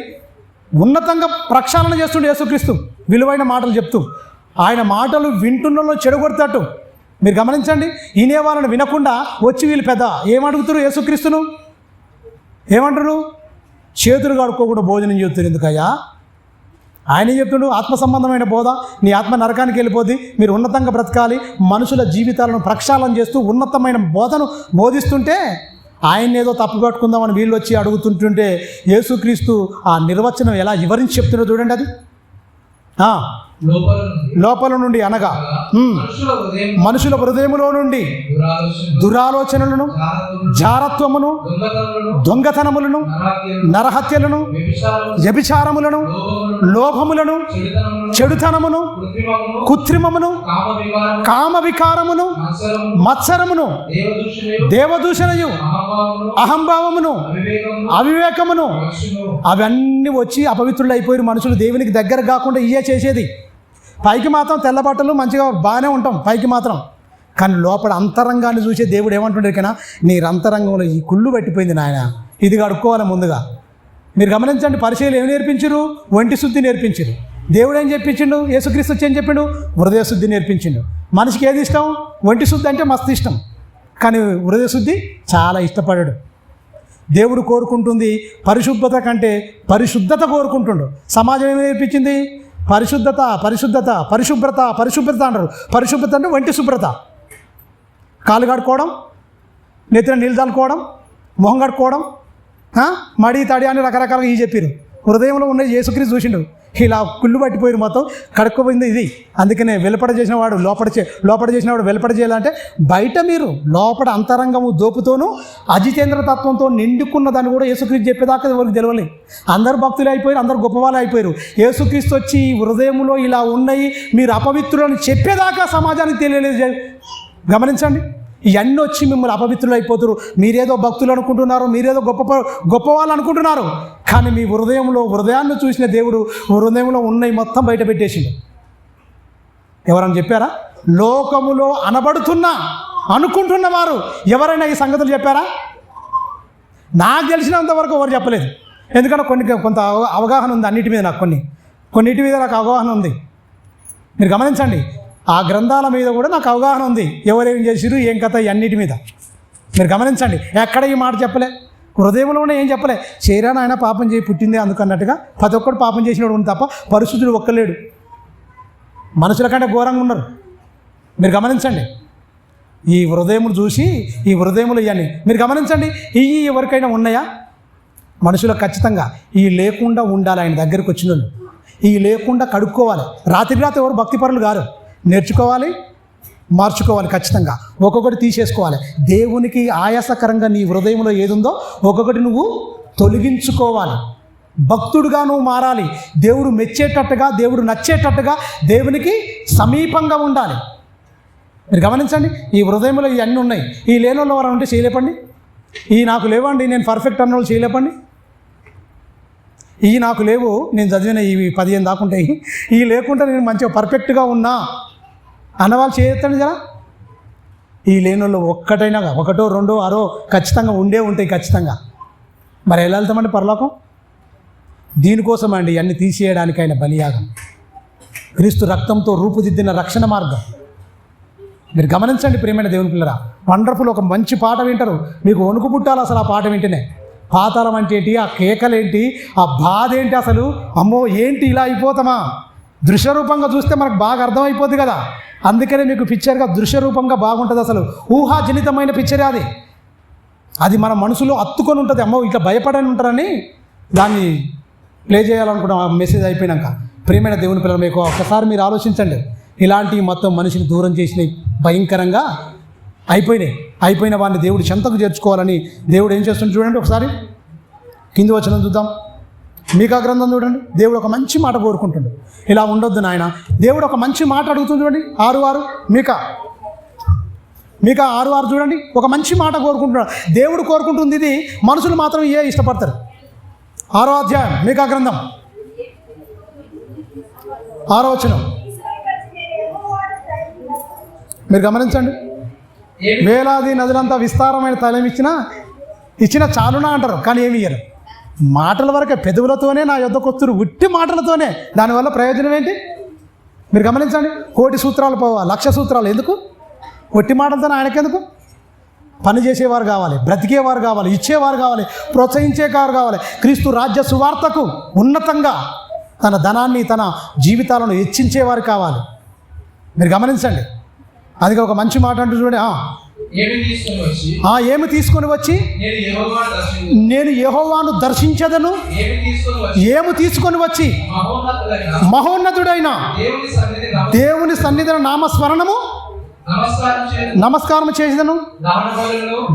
ఉన్నతంగా ప్రక్షాళన చేస్తుండే యేసుక్రీస్తు విలువైన మాటలు చెప్తూ. ఆయన మాటలు వింటున్నలో చెడగొడతాడు. మీరు గమనించండి, ఈనే వాళ్ళని వినకుండా వచ్చి వీళ్ళు పెద్ద ఏమడుగుతారు యేసుక్రీస్తును? ఏమంటారు? చేతులు కడుక్కోకుండా భోజనం చేస్తారు ఎందుకయ్యా? ఆయన చెప్తుండు ఆత్మ సంబంధమైన బోధ, నీ ఆత్మ నరకానికి వెళ్ళిపోద్ది, మీరు ఉన్నతంగా బ్రతకాలి, మనుషుల జీవితాలను ప్రక్షాళన చేస్తూ ఉన్నతమైన బోధను బోధిస్తుంటే ఆయన ఏదో తప్పు పట్టుకుందామని వీళ్ళు వచ్చి అడుగుతుంటుంటే యేసుక్రీస్తు ఆ నిర్వచనం ఎలా వివరించి చెప్తున్నారో చూడండి. అది లోపల నుండి అనగా మనుషుల హృదయములో నుండి దురాలోచనలను, జారత్వమును, దొంగతనములను, నరహత్యలను, వ్యభిచారములను, లోభములను, చెడుతనమును, కృత్రిమమును, కామ వికారమును, మత్సరమును, దేవదూషణయు, అహంభావమును, అవివేకమును, అవన్నీ వచ్చి అపవిత్రులు అయిపోయారు మనుషులు. దేవునికి దగ్గర కాకుండా ఇయే చేసేది. పైకి మాత్రం తెల్ల బట్టలు మంచిగా బాగానే ఉంటాం పైకి మాత్రం, కానీ లోపల అంతరంగాన్ని చూసే దేవుడు ఏమంటుండే కన్నా, నీ అంతరంగంలో ఈ కుళ్ళు పట్టిపోయింది నాయన, ఇది కడుక్కోవాలి ముందుగా. మీరు గమనించండి, పరిచయాలు ఏమి నేర్పించారు? ఒంటి శుద్ధి నేర్పించారు. దేవుడు ఏం చెప్పించిండు? యేసుక్రీస్తు వచ్చి ఏం చెప్పిండు? హృదయ శుద్ధి నేర్పించిండు. మనిషికి ఏది ఇష్టం? ఒంటి శుద్ధి అంటే మస్తు ఇష్టం, కానీ హృదయ శుద్ధి చాలా ఇష్టపడాడు. దేవుడు కోరుకుంటుంది పరిశుభ్రత కంటే పరిశుద్ధత కోరుకుంటుండు. సమాజం ఏమి నేర్పించింది? పరిశుద్ధత, పరిశుద్ధత, పరిశుభ్రత, పరిశుభ్రత అంటారు. పరిశుభ్రత అంటే వంటి శుభ్రత, కాలు కడుక్కోవడం, నెత్తిన నీళ్ళు చల్లుకోవడం, మొహం కడుక్కోవడం, మడి తడి అని రకరకాలుగా ఈ చెప్పారు. హృదయంలో ఉన్న యేసుక్రీస్తు చూసిండు, ఇలా కుళ్ళు పట్టిపోయారు మొత్తం, కడుక్కోపోయింది ఇది. అందుకనే వెలుపడ చేసిన వాడు లోపల చేసిన వాడు వెలుపడ చేయాలంటే బయట మీరు లోపల అంతరంగము దోపుతోనూ అజితేంద్ర తత్వంతో నిండుకున్న దాన్ని కూడా యేసుక్రీస్తు చెప్పేదాకా ఎవరికి తెలియలేదు. అందరు భక్తులు అయిపోయారు, అందరు గొప్పవాళ్ళు అయిపోయారు. యేసుక్రీస్తు వచ్చి హృదయంలో ఇలా ఉన్నాయి మీరు అపవిత్రులని చెప్పేదాకా సమాజానికి తెలియలేదు. గమనించండి, ఇవన్నీ వచ్చి మిమ్మల్ని అపవిత్రులు అయిపోతారు. మీరేదో భక్తులు అనుకుంటున్నారు, మీరేదో గొప్పవాళ్ళు అనుకుంటున్నారు. కానీ మీ హృదయాన్ని చూసిన దేవుడు హృదయంలో ఉన్నవి మొత్తం బయట పెట్టేసిండు. ఎవరని చెప్పారా? లోకములో అనుకుంటున్న వారు ఎవరైనా ఈ సంగతులు చెప్పారా? నాకు తెలిసినంత వరకు ఎవరు చెప్పలేదు. ఎందుకంటే కొంత అవగాహన ఉంది అన్నిటి మీద. నాకు కొన్నిటి మీద నాకు అవగాహన ఉంది. మీరు గమనించండి, ఆ గ్రంథాల మీద కూడా నాకు అవగాహన ఉంది. ఎవరేం చేసిరు, ఏం కథ, అన్నిటి మీద మీరు గమనించండి. ఎక్కడ ఈ మాట చెప్పలే, హృదయంలోనే ఏం చెప్పలే. శరీరాన్ని ఆయన పాపం చేయి పుట్టిందే అందుకన్నట్టుగా ప్రతి ఒక్కడు పాపం చేసినోడు ఉంది తప్ప పరిశుద్ధుడు ఒక్కలేడు. మనుషుల కంటే ఘోరంగా ఉన్నారు. మీరు గమనించండి. ఈ హృదయములు చూసి ఈ హృదయములు ఇవన్నీ మీరు గమనించండి. ఇవి ఎవరికైనా ఉన్నాయా? మనుషులకు ఖచ్చితంగా ఈ లేకుండా ఉండాలి. ఆయన దగ్గరికి వచ్చిన వాళ్ళు ఈ లేకుండా కడుక్కోవాలి. రాత్రి ఎవరు భక్తిపరులు గారు, నేర్చుకోవాలి, మార్చుకోవాలి. ఖచ్చితంగా ఒక్కొక్కటి తీసేసుకోవాలి. దేవునికి ఆయాసకరంగా నీ హృదయంలో ఏదుందో ఒక్కొక్కటి నువ్వు తొలగించుకోవాలి. భక్తుడుగా నువ్వు మారాలి. దేవుడు మెచ్చేటట్టుగా, దేవుడు నచ్చేటట్టుగా, దేవునికి సమీపంగా ఉండాలి. మీరు గమనించండి, ఈ హృదయంలో ఇవన్నీ ఉన్నాయి. ఈ లేని వాళ్ళు ఎవరు ఉంటే చేయలేపండి. ఈ నాకు లేవండి, నేను పర్ఫెక్ట్ అన్న వాళ్ళు చేయలేపండి. ఈ నాకు లేవు, నేను చదివిన ఇవి 15 దాకుంటాయి, ఈ లేకుండా నేను మంచిగా పర్ఫెక్ట్గా ఉన్నా అన్నవాళ్ళు చేయొద్దండి జరా. ఈ లేని వాళ్ళు ఒక్కటైనా, ఒకటో రెండో ఆరో ఖచ్చితంగా ఉంటాయి ఖచ్చితంగా. మరి ఎలా వెళ్తామండి పరలోకం? దీనికోసం అండి అన్ని తీసేయడానికి ఆయన బలియాగం, క్రీస్తు రక్తంతో రూపుదిద్దిన రక్షణ మార్గం. మీరు గమనించండి ప్రియమైన దేవుని పిల్లరా. వండర్ఫుల్. ఒక మంచి పాట వింటారు, మీకు వణుకు పుట్టాలి అసలు ఆ పాట వింటేనే. పాతాళం అంటే ఏంటి, ఆ కేకలేంటి, ఆ బాధ ఏంటి, అసలు అమ్మో ఏంటి ఇలా అయిపోతామా? దృశ్యరూపంగా చూస్తే మనకు బాగా అర్థమైపోద్ది కదా. అందుకనే మీకు పిక్చర్గా దృశ్యరూపంగా బాగుంటుంది. అసలు ఊహాజనితమైన పిక్చరే అది మన మనసులో అత్తుకొని ఉంటుంది. అమ్మో ఇట్లా భయపడని ఉంటారని దాన్ని ప్లే చేయాలనుకున్నాం ఆ మెసేజ్ అయిపోయినాక. ప్రియమైన దేవుని పిల్లలు, మీకు ఒక్కసారి మీరు ఆలోచించండి. ఇలాంటి మొత్తం మనిషిని దూరం చేసినవి, భయంకరంగా అయిపోయిన వాడిని దేవుడు చెంతకు చేర్చుకోవాలని దేవుడు ఏం చేస్తుంది చూడండి. ఒకసారి కింది వచనం చూద్దాం. మీకా గ్రంథం చూడండి. దేవుడు ఒక మంచి మాట కోరుకుంటుండు. ఇలా ఉండొద్దు నాయన, దేవుడు ఒక మంచి మాట అడుగుతుంది చూడండి. 6:6 మీకా 6:6 చూడండి. ఒక మంచి మాట కోరుకుంటున్నాడు దేవుడు. కోరుకుంటుంది ఇది, మనుషులు మాత్రం ఇష్టపడతారు. 6వ అధ్యాయం మీకా గ్రంథం 6వ వచనం మీరు గమనించండి. వేలాది నదులంతా విస్తారమైన తైలం ఇచ్చిన చాలునా అంటారు, కానీ ఏమి ఇయ్యరు. మాటల వరకే, పెదవులతోనే నా యొద్దకు వస్తురు, ఉట్టి మాటలతోనే. దానివల్ల ప్రయోజనం ఏంటి? మీరు గమనించండి. 1,000 సూత్రాలు పోవా, 1,00,000 సూత్రాలు ఎందుకు? ఒట్టి మాటలతోనే ఆయనకెందుకు? పని చేసేవారు కావాలి, బ్రతికేవారు కావాలి, ఇచ్చేవారు కావాలి, ప్రోత్సహించేవారు కావాలి. క్రీస్తు రాజ్య సువార్తకు ఉన్నతంగా తన ధనాన్ని, తన జీవితాలను హెచ్చించేవారు కావాలి. మీరు గమనించండి. అది ఒక మంచి మాట అంటూ చూడండి. ఏమి తీసుకొని వచ్చి నేను యెహోవాను దర్శించదను. ఏమి తీసుకొని వచ్చి మహోన్నతుడైన దేవుని సన్నిధిని నామస్మరణము నమస్కారం చేసేదను.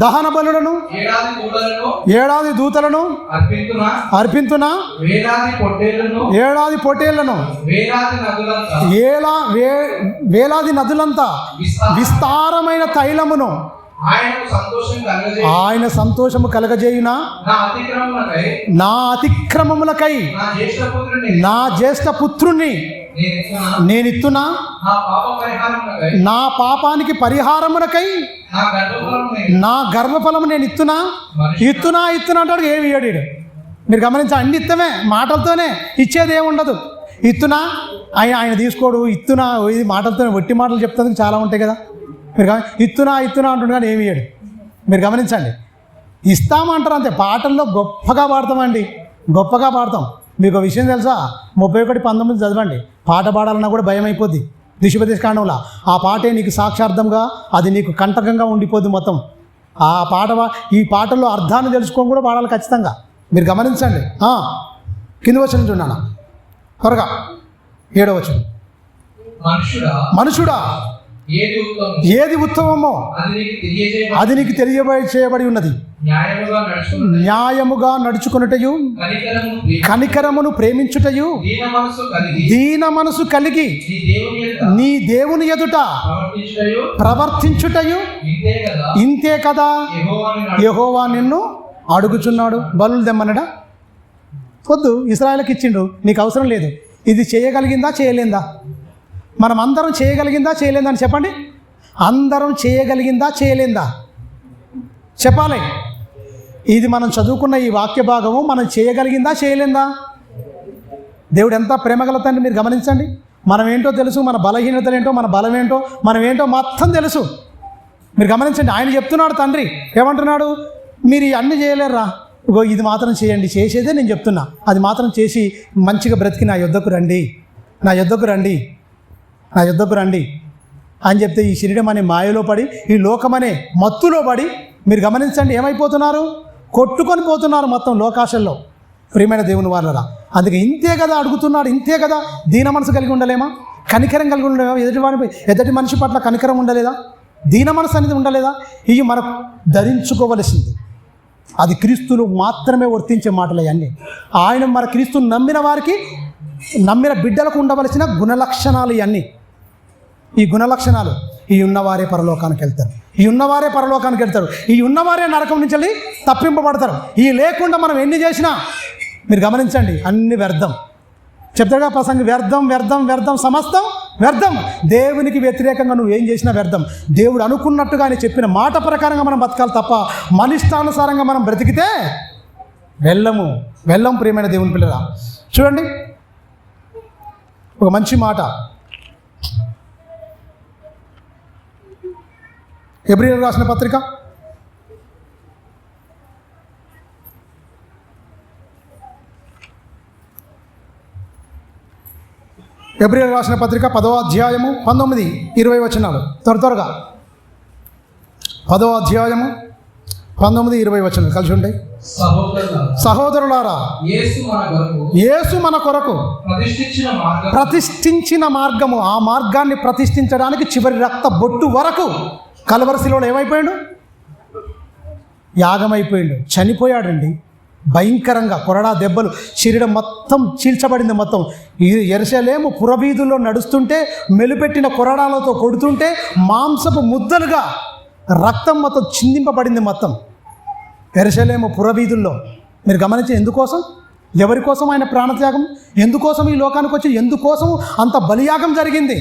దహన బలులను, ఏడాది దూతలను అర్పింతునా, ఏడాది పొట్టేళ్లను, వేలాది నదులంతా విస్తారమైన తైలమును ఆయన సంతోషము కలగజేయునా. నా అతిక్రమములకై నా జ్యేష్ఠ పుత్రుణ్ణి నేనిత్తునా. నా పాపానికి పరిహారమునకై నా గర్భఫలము నేను ఇత్తునా అంటాడు. ఏమి ఇయ్యాడు? మీరు గమనించి అన్ని ఇత్తమే, మాటలతోనే, ఇచ్చేది ఏముండదు. ఇత్తునా ఆయన తీసుకోడు. ఇత్తునా ఇది మాటలతోనే, వట్టి మాటలు చెప్తానికి చాలా ఉంటాయి కదా. మీరు ఇత్తునా అంటుండే కానీ ఏమి ఇయ్యాడు. మీరు గమనించండి. ఇస్తామంటారు అంతే. పాటల్లో గొప్పగా పాడతామండి, గొప్పగా పాడతాం. మీకు ఒక విషయం తెలుసా? 31:19 చదవండి. పాట పాడాలన్నా కూడా భయం అయిపోద్ది. ద్విషోపదేశ కాండంలో ఆ పాటే నీకు సాక్షార్థంగా, అది నీకు కంటకంగా ఉండిపోద్ది మొత్తం. ఆ పాట, ఈ పాటల్లో అర్థాన్ని తెలుసుకొని కూడా పాడాలి ఖచ్చితంగా. మీరు గమనించండి. కింది వచనం చూడాలి త్వరగా. 7వ వచనం. మనుషుడా ఏది ఉత్తమమో అది నీకు తెలియచేయబడి ఉన్నది. న్యాయముగా నడుచుకొనుటయు, కనికరమును ప్రేమించుటయు, దీన మనసు కలిగి నీ దేవుని ఎదుట ప్రవర్తించుటయు ఇంతే కదా యెహోవా నిన్ను అడుగుచున్నాడు. బలులు తెమ్మనడా? వద్దు, ఇశ్రాయేలుకి ఇచ్చిండు, నీకు అవసరం లేదు. ఇది చేయగలిగిందా చేయలేందా? మనం అందరం చేయగలిగిందా చేయలేందా అని చెప్పండి. అందరం చేయగలిగిందా చేయలేందా చెప్పాలి. ఇది మనం చదువుకున్న ఈ వాక్య భాగము మనం చేయగలిగిందా చేయలేందా? దేవుడు ఎంత ప్రేమగల తండ్రి మీరు గమనించండి. మనం ఏంటో తెలుసు, మన బలహీనతలు ఏంటో, మన బలం ఏంటో, మనం ఏంటో మొత్తం తెలుసు. మీరు గమనించండి, ఆయన చెప్తున్నాడు తండ్రి ఏమంటున్నాడు, మీరు అన్నీ చేయలేరురా, ఇగో ఇది మాత్రం చేయండి, చేసేదే నేను చెప్తున్నా, అది మాత్రం చేసి మంచిగా బ్రతికి నా యొద్దకు రండి, నా యొద్దకు రండి, నా యొద్దకు రండి అని చెప్తే ఈ శరీరం అనే మాయలో పడి, ఈ లోకమనే మత్తులో పడి మీరు గమనించండి ఏమైపోతున్నారు, కొట్టుకొని పోతున్నారు మొత్తం లోకాశల్లో. ప్రియమైన దేవుని వాళ్ళరా, అందుకే ఇంతే కదా అడుగుతున్నాడు, ఇంతే కదా దీన మనసు కలిగి ఉండలేమా, కనికరం కలిగి ఉండలేమా, ఎదుటి మనిషి పట్ల కనికరం ఉండలేదా, దీన మనసు అనేది ఉండలేదా? ఇవి మనకు ధరించుకోవలసింది. అది క్రీస్తులు మాత్రమే వర్తించే మాటలు అవన్నీ. ఆయన మన క్రీస్తుని నమ్మిన వారికి, నమ్మిన బిడ్డలకు ఉండవలసిన గుణలక్షణాలు ఇవన్నీ. ఈ గుణలక్షణాలు ఈ ఉన్నవారే పరలోకానికి వెళ్తారు, ఈ ఉన్నవారే పరలోకానికి వెళ్తారు, ఈ ఉన్నవారే నరకం నుంచి వెళ్ళి తప్పింపబడతారు. ఈ లేకుండా మనం ఎన్ని చేసినా మీరు గమనించండి అన్ని వ్యర్థం. చెప్తాడుగా ప్రసంగి, వ్యర్థం వ్యర్థం వ్యర్థం సమస్తం వ్యర్థం. దేవునికి వ్యతిరేకంగా నువ్వు ఏం చేసినా వ్యర్థం. దేవుడు అనుకున్నట్టుగా ఆయన చెప్పిన మాట ప్రకారంగా మనం బతకాలి తప్ప మనిష్టానుసారంగా మనం బ్రతికితే వెళ్ళం. ప్రియమైన దేవుని పిల్లరా, చూడండి ఒక మంచి మాట. హెబ్రీయులకు రాసిన పత్రిక 10వ అధ్యాయము 19-20 వచనాలు. త్వరగా 10వ అధ్యాయము 19-20 వచనాలు కలిసి ఉంటాయి. సహోదరులారా, యేసు మన కొరకు ప్రతిష్ఠించిన మార్గము, ఆ మార్గాన్ని ప్రతిష్ఠించడానికి చివరి రక్త బొట్టు వరకు కల్వరి శిలువలో ఏమైపోయాడు, యాగమైపోయాడు, చనిపోయాడండి. భయంకరంగా కొరడా దెబ్బలు, శరీరం మొత్తం చీల్చబడింది. మొత్తం యెరూషలేము పురవీధుల్లో నడుస్తుంటే మెలిపెట్టిన కొరడాలతో కొడుతుంటే మాంసపు ముద్దలుగా రక్తం మొత్తం చిందింపబడింది మొత్తం యెరూషలేము పురవీధుల్లో. మీరు గమనించి ఎందుకోసం, ఎవరి కోసం ఆయన ప్రాణత్యాగం, ఎందుకోసం ఈ లోకానికి వచ్చి, ఎందుకోసం అంత బలియాగం జరిగింది?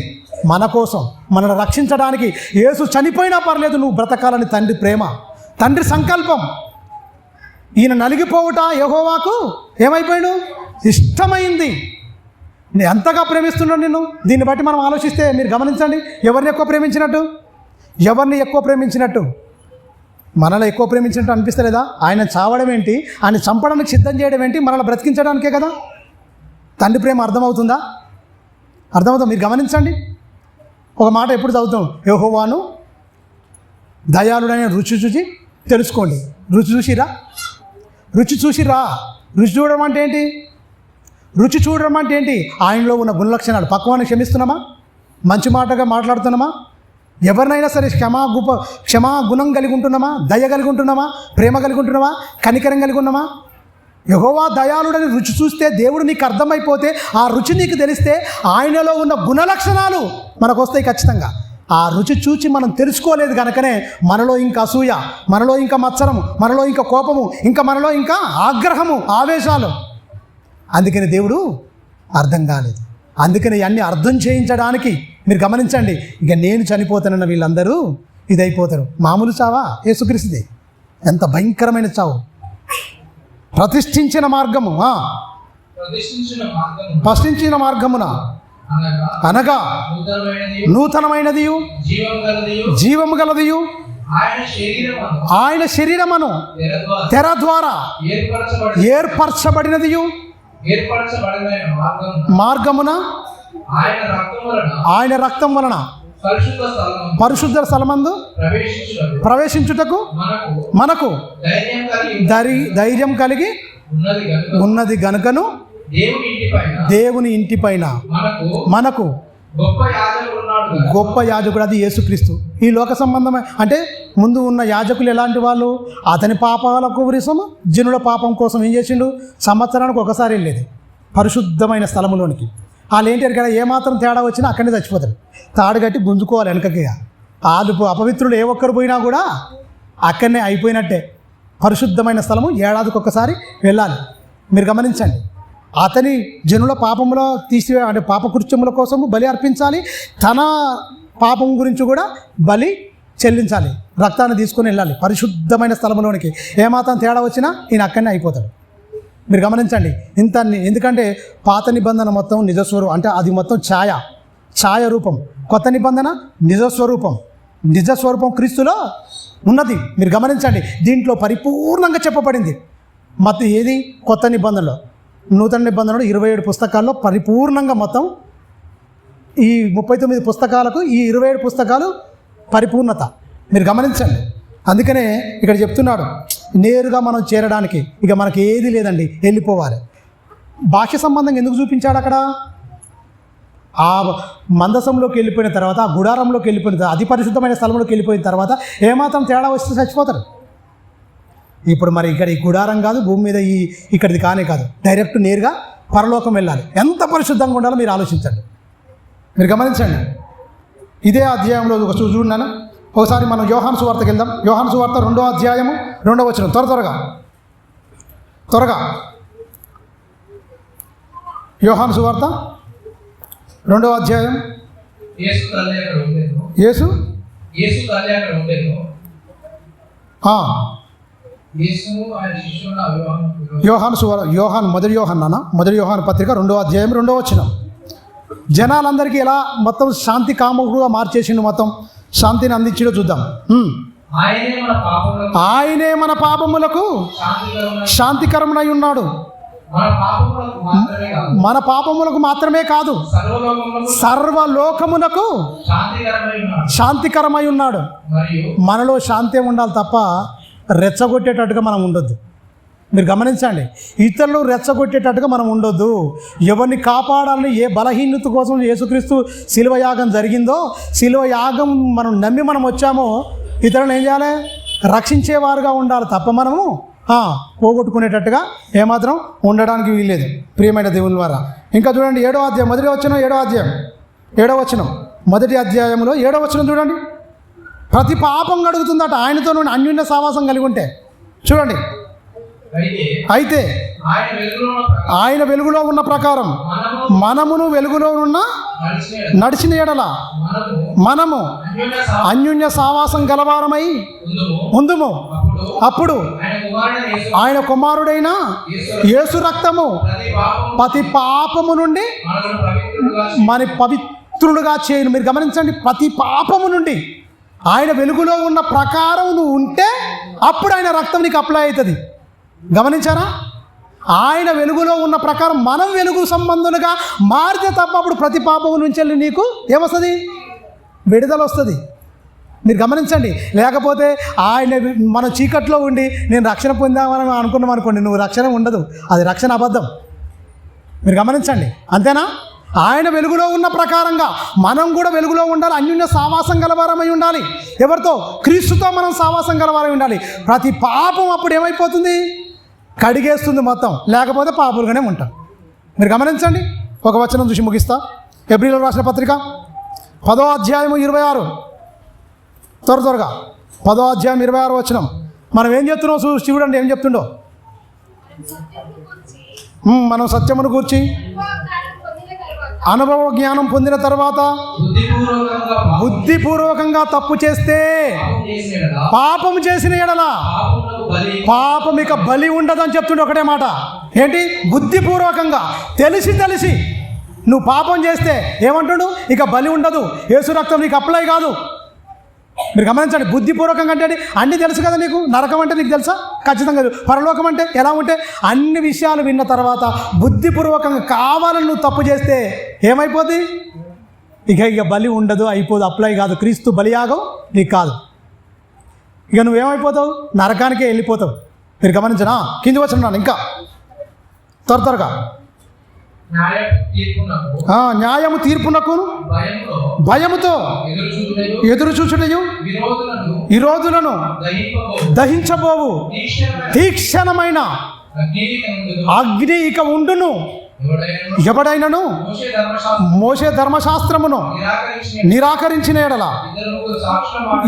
మన కోసం, మనల్ని రక్షించడానికి. యేసు చనిపోయినా పర్లేదు, నువ్వు బ్రతకాలని తండ్రి ప్రేమ, తండ్రి సంకల్పం. ఈయన నలిగిపోవుట యెహోవాకు ఏమైపోయాడు, ఇష్టమైంది. నేను ఎంతగా ప్రేమిస్తున్నాడు నిన్ను. దీన్ని బట్టి మనం ఆలోచిస్తే మీరు గమనించండి, ఎవరిని ఎక్కువ ప్రేమించినట్టు, మనల్ని ఎక్కువ ప్రేమించినట్టు అనిపిస్తలేదా? ఆయన చావడం ఏంటి, ఆయన చంపడానికి సిద్ధం చేయడం ఏంటి, మనల్ని బ్రతికించడానికే కదా. తండ్రి ప్రేమ అర్థమవుతుందా? మీరు గమనించండి. ఒక మాట ఎప్పుడు చదువుతాం, యెహోవాను దయాళుడైన రుచి చూసి తెలుసుకోండి. రుచి చూసిరా. రుచి చూడడం అంటే ఏంటి? రుచి చూడడం అంటే ఏంటి? ఆయనలో ఉన్న గుణలక్షణాలు. పక్వాన్ని క్షమిస్తున్నామా, మంచి మాటగా మాట్లాడుతున్నామా, ఎవరినైనా సరే క్షమా గుణం కలిగి ఉంటున్నామా, దయ కలిగి ఉంటున్నామా, ప్రేమ కలిగి ఉంటున్నామా, కనికరం కలిగి ఉన్నామా? యెహోవా దయాళుడని రుచి చూస్తే, దేవుడు నీకు అర్థమైపోతే, ఆ రుచి నీకు తెలిస్తే ఆయనలో ఉన్న గుణలక్షణాలు మనకు వస్తాయి ఖచ్చితంగా. ఆ రుచి చూచి మనం తెలుసుకోలేదు కనుకనే మనలో ఇంకా అసూయ, మనలో ఇంకా మత్సరము, మనలో ఇంకా కోపము, ఇంకా మనలో ఇంకా ఆగ్రహము, ఆవేశాలు. అందుకని దేవుడు అర్థం కాలేదు. అందుకని ఇవన్నీ అర్థం చేయించడానికి మీరు గమనించండి. ఇక నేను చనిపోతానన్న వీళ్ళందరూ ఇదైపోతారు. మామూలు చావా? యేసుక్రీస్తుది ఎంత భయంకరమైన చావు. ప్రతిష్ఠించిన మార్గమున అనగా నూతనమైనది జీవము గలదియు ఆయన శరీరమును తెర ద్వారా ఏర్పరచబడినదియు మార్గమున ఆయన రక్తం వలన పరిశుద్ధ స్థలమందు ప్రవేశించుటకు మనకు ధైర్యం కలిగి ఉన్నది గనుకను దేవుని ఇంటి పైన మనకు గొప్ప యాజకుడు, అది యేసుక్రీస్తు. ఈ లోక సంబంధమే అంటే ముందు ఉన్న యాజకులు ఎలాంటి వాళ్ళు? అతని పాపాలకు విషము జనుల పాపం కోసం ఏం చేసిండు? సంవత్సరానికి ఒకసారి వెళ్ళేది పరిశుద్ధమైన స్థలములోనికి. వాళ్ళు ఏంటి కదా, ఏమాత్రం తేడా వచ్చినా అక్కడనే చచ్చిపోతారు. తాడు కట్టి గుంజుకోవాలి వెనకకిగా. వాళ్ళు అపవిత్రులు ఏ ఒక్కరు పోయినా కూడా అక్కడనే అయిపోయినట్టే. పరిశుద్ధమైన స్థలము ఏడాదికి ఒకసారి వెళ్ళాలి. మీరు గమనించండి, అతని జనుల పాపముల అంటే పాపకృత్యముల కోసము బలి అర్పించాలి, తన పాపం గురించి కూడా బలి చెల్లించాలి, రక్తాన్ని తీసుకొని వెళ్ళాలి పరిశుద్ధమైన స్థలంలోనికి. ఏమాత్రం తేడా వచ్చినా ఈయన అక్కడనే అయిపోతాడు. మీరు గమనించండి ఇంత. ఎందుకంటే పాత నిబంధన మొత్తం నిజస్వరూపం, అంటే అది మొత్తం ఛాయ రూపం. కొత్త నిబంధన నిజస్వరూపం క్రీస్తులో ఉన్నది. మీరు గమనించండి, దీంట్లో పరిపూర్ణంగా చెప్పబడింది. మొత్తం ఏది? కొత్త నిబంధనలో. నూతన నిబంధనలో 27 పుస్తకాల్లో పరిపూర్ణంగా మొత్తం ఈ 39 పుస్తకాలకు ఈ 27 పుస్తకాలు పరిపూర్ణత. మీరు గమనించండి. అందుకనే ఇక్కడ చెప్తున్నాడు, నేరుగా మనం చేరడానికి ఇక మనకి ఏది లేదండి, వెళ్ళిపోవాలి. భాష సంబంధంగా ఎందుకు చూపించాడు అక్కడ? ఆ మందసంలోకి వెళ్ళిపోయిన తర్వాత, ఆ గుడారంలోకి వెళ్ళిపోయిన తర్వాత, అతి పరిశుద్ధమైన స్థలంలోకి వెళ్ళిపోయిన తర్వాత ఏమాత్రం తేడా వస్తే చచ్చిపోతారు. ఇప్పుడు మరి ఇక్కడ ఈ గుడారం కాదు, భూమి మీద ఇక్కడిది కానే కాదు, డైరెక్ట్ నేరుగా పరలోకం వెళ్ళాలి. ఎంత పరిశుద్ధంగా ఉండాలో మీరు ఆలోచించండి, మీరు గమనించండి. ఇదే అధ్యాయంలో ఒక చూడండి. ఒకసారి మనం యోహాను సువార్తకి వెళ్దాం. యోహాను సువార్త 2వ అధ్యాయము 2వ వచనం. త్వరగా యోహాను సువార్త 2వ అధ్యాయం. యేసు మొదటి యోహాను పత్రిక 2వ అధ్యాయం 2వ వచనం. జనాలందరికీ ఎలా మొత్తం శాంతి కాముకుడుగా మార్చేసిండు, మొత్తం శాంతిని అందించడో చూద్దాం. ఆయనే మన పాపములకు శాంతికరమునై ఉన్నాడు. మన పాపములకు మాత్రమే కాదు, సర్వలోకమునకు శాంతికరమై ఉన్నాడు. మనలో శాంతి ఉండాలి తప్ప రెచ్చగొట్టేటట్టుగా మనం ఉండొద్దు. మీరు గమనించండి, ఇతరులు రెచ్చగొట్టేటట్టుగా మనం ఉండొద్దు. ఎవరిని కాపాడాలని, ఏ బలహీనత కోసం యేసుక్రీస్తు శిలువ యాగం జరిగిందో, శిలువ యాగం మనం నమ్మి మనం వచ్చామో, ఇతరులను ఏం చేయాలి? రక్షించేవారుగా ఉండాలి తప్ప మనము పోగొట్టుకునేటట్టుగా ఏమాత్రం ఉండడానికి వీల్లేదు ప్రియమైన దేవుని ద్వారా. ఇంకా చూడండి 7వ అధ్యాయం మొదటి వచనం. మొదటి అధ్యాయంలో 7వ వచనం చూడండి. ప్రతి పాపం గడుగుతుందట ఆయనతో నుండి అన్యోన్య సావాసం కలిగి ఉంటే. చూడండి, అయితే ఆయన వెలుగులో ఉన్న ప్రకారం మనమును వెలుగులో ఉన్న నడిచిన ఎడల మనము అన్యోన్య సావాసం గలవారమై ఉందుము. అప్పుడు ఆయన కుమారుడైన యేసు రక్తము ప్రతి పాపము నుండి మన పవిత్రులుగా చేయను. మీరు గమనించండి, ప్రతి పాపము నుండి ఆయన వెలుగులో ఉన్న ప్రకారం నువ్వు ఉంటే అప్పుడు ఆయన రక్తం నీకు అప్లై అవుతుంది. గమనించారా? ఆయన వెలుగులో ఉన్న ప్రకారం మనం వెలుగు సంబంధులుగా మారితే తప్ప అప్పుడు ప్రతి పాపము నుంచి వెళ్ళి నీకు ఏమొస్తుంది? విడుదల వస్తుంది. మీరు గమనించండి. లేకపోతే ఆయన మనం చీకట్లో ఉండి నేను రక్షణ పొందామని అనుకున్నాం అనుకోండి, నువ్వు రక్షణ ఉండదు, అది రక్షణ అబద్ధం. మీరు గమనించండి, అంతేనా? ఆయన వెలుగులో ఉన్న ప్రకారంగా మనం కూడా వెలుగులో ఉండాలి, అన్యోన్య సావాసం గలవారమై ఉండాలి. ఎవరితో? క్రీస్తుతో మనం సావాసం గలవారమై ఉండాలి. ప్రతి పాపం అప్పుడు ఏమైపోతుంది? కడిగేస్తుంది మొత్తం, లేకపోతే పాపులుగానే ఉంటాం. మీరు గమనించండి. ఒక వచనం చూసి ముగిస్తా. హెబ్రీయులకు రాసిన పత్రిక 10వ అధ్యాయం 26. త్వరగా 10వ అధ్యాయం 26 వచనం. మనం ఏం చెప్తున్నాం చూడండి, ఏం చెప్తుండో. మనం సత్యమును గూర్చి అనుభవ జ్ఞానం పొందిన తర్వాత బుద్ధిపూర్వకంగా తప్పు చేస్తే పాపం చేసిన ఎడల పాపం ఇక బలి ఉండదని చెప్తుండే. ఒకటే మాట ఏంటి? బుద్ధిపూర్వకంగా తెలిసి నువ్వు పాపం చేస్తే ఏమంటాడు? ఇక బలి ఉండదు, యేసు రక్తం నీకు అప్లై కాదు. మీరు గమనించండి. బుద్ధిపూర్వకంగా అంటే అన్నీ తెలుసు కదా నీకు. నరకం అంటే నీకు తెలుసా? ఖచ్చితంగా. పరలోకం అంటే ఎలా ఉంటే అన్ని విషయాలు విన్న తర్వాత బుద్ధిపూర్వకంగా కావాలని నువ్వు తప్పు చేస్తే ఏమైపోద్ది? ఇక బలి ఉండదు, అయిపోదు, అప్లై కాదు. క్రీస్తు బలియాగం నీకు కాదు. ఇక నువ్వేమైపోతావు? నరకానికే వెళ్ళిపోతావు. మీరు గమనించనా? కింది వచ్చినాను ఇంకా త్వరగా న్యాయము తీర్పునకు భయముతో ఎదురు చూచుటయు విరోధులను దహించబోవు తీక్షణమైన అగ్ని ఇక ఉండును. ఎవడైనను మోషే ధర్మశాస్త్రమును నిరాకరించిన ఎడల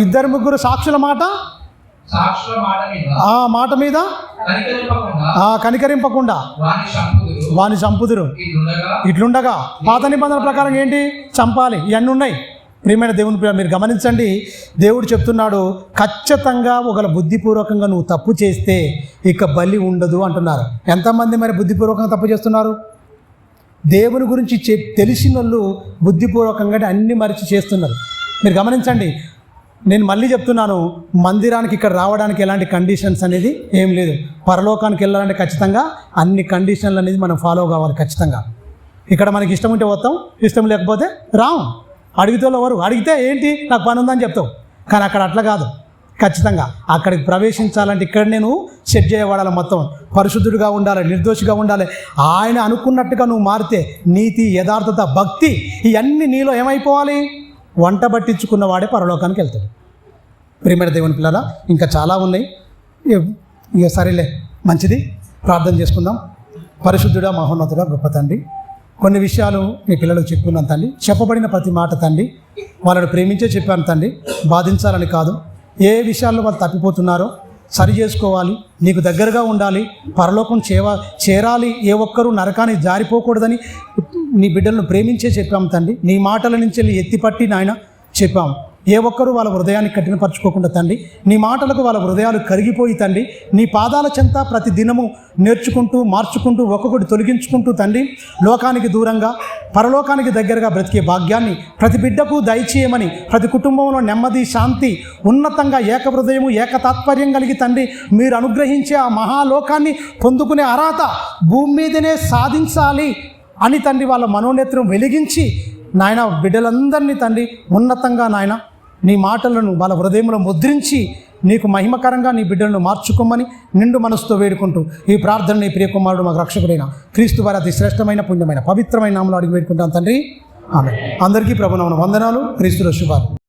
ఇద్దరు ముగ్గురు సాక్షుల మాట ఆ మాట మీద కనికరింపకుండా వాని చంపుదురు. ఇట్లుండగా పాత నిబంధన ప్రకారం ఏంటి? చంపాలి. ఇవన్నీ ఉన్నాయి. ప్రియమైన దేవుని ప్రియ, మీరు గమనించండి. దేవుడు చెప్తున్నాడు, ఖచ్చితంగా ఒకవేళ బుద్ధిపూర్వకంగా నువ్వు తప్పు చేస్తే ఇక బలి ఉండదు అంటున్నారు. ఎంతమంది మరి బుద్ధిపూర్వకంగా తప్పు చేస్తున్నారు? దేవుని గురించి తెలిసిన వాళ్ళు బుద్ధిపూర్వకంగా అన్ని మరిచి చేస్తున్నారు. మీరు గమనించండి. నేను మళ్ళీ చెప్తున్నాను, మందిరానికి ఇక్కడ రావడానికి ఎలాంటి కండిషన్స్ అనేది ఏం లేదు. పరలోకానికి వెళ్ళాలంటే ఖచ్చితంగా అన్ని కండిషన్లు అనేది మనం ఫాలో కావాలి. ఖచ్చితంగా ఇక్కడ మనకి ఇష్టం ఉంటే వస్తాం, ఇష్టం లేకపోతే రాం. అడిగితే ఎవరు అడిగితే ఏంటి నాకు పని ఉందని చెప్తావు. కానీ అక్కడ అట్లా కాదు. ఖచ్చితంగా అక్కడికి ప్రవేశించాలంటే ఇక్కడ నేను సెట్ చేయబడాలి. మొత్తం పరిశుద్ధుడిగా ఉండాలి, నిర్దోషిగా ఉండాలి. ఆయన అనుకున్నట్టుగా నువ్వు మారితే నీతి, యథార్థత, భక్తి ఇవన్నీ నీలో ఏమైపోవాలి? వంట పట్టించుకున్న వాడే పరలోకానికి వెళ్తాడు. ప్రియమైన దేవుని పిల్లల, ఇంకా చాలా ఉన్నాయి. ఇక సరేలే, మంచిది. ప్రార్థన చేసుకుందాం. పరిశుద్ధుడా, మహోన్నతుడా, గొప్ప తండ్రి, కొన్ని విషయాలు మీ పిల్లలకు చెప్పుకున్నాను తండ్రి. చెప్పబడిన ప్రతి మాట తండ్రి వాళ్ళని ప్రేమించే చెప్పాను తండ్రి, బాధించాలని కాదు. ఏ విషయాల్లో వాళ్ళు తప్పిపోతున్నారో సరి చేసుకోవాలి, నీకు దగ్గరగా ఉండాలి, పరలోకం చేరాలి, ఏ ఒక్కరూ నరకానికి జారిపోకూడదని నీ బిడ్డలను ప్రేమించే చెప్పాము తండ్రి. నీ మాటల నుంచి వెళ్ళి ఎత్తిపట్టి నాయన చెప్పాము. ఏ ఒక్కరూ వాళ్ళ హృదయాన్ని కఠినపరచుకోకుండా తండ్రి, నీ మాటలకు వాళ్ళ హృదయాలు కరిగిపోయి తండ్రి, నీ పాదాల చెంత ప్రతి దినము నేర్చుకుంటూ, మార్చుకుంటూ, ఒక్కొక్కటి తొలగించుకుంటూ తండ్రి, లోకానికి దూరంగా పరలోకానికి దగ్గరగా బ్రతికే భాగ్యాన్ని ప్రతి బిడ్డకు దయచేయమని, ప్రతి కుటుంబంలో నెమ్మది, శాంతి, ఉన్నతంగా ఏక హృదయము, ఏక తాత్పర్యం కలిగి తండ్రి మీరు అనుగ్రహించే ఆ మహాలోకాన్ని పొందుకునే అర్హత భూమి మీదనే సాధించాలి అని తండ్రి వాళ్ళ మనోనేత్రం వెలిగించి నాయన బిడ్డలందరినీ తండ్రి ఉన్నతంగా నాయన నీ మాటలను వాళ్ళ హృదయంలో ముద్రించి నీకు మహిమకరంగా నీ బిడ్డలను మార్చుకోమని నిండు మనసుతో వేడుకుంటూ ఈ ప్రార్థన నీ ప్రియకుమారుడు మాకు రక్షకుడైన క్రీస్తు వారి అతి శ్రేష్టమైన, పుణ్యమైన, పవిత్రమైన నామములో అడిగి వేడుకుంటాను తండ్రి. ఆమేన్. అందరికీ ప్రభునామమున వందనాలు. క్రీస్తులో శుభాలు.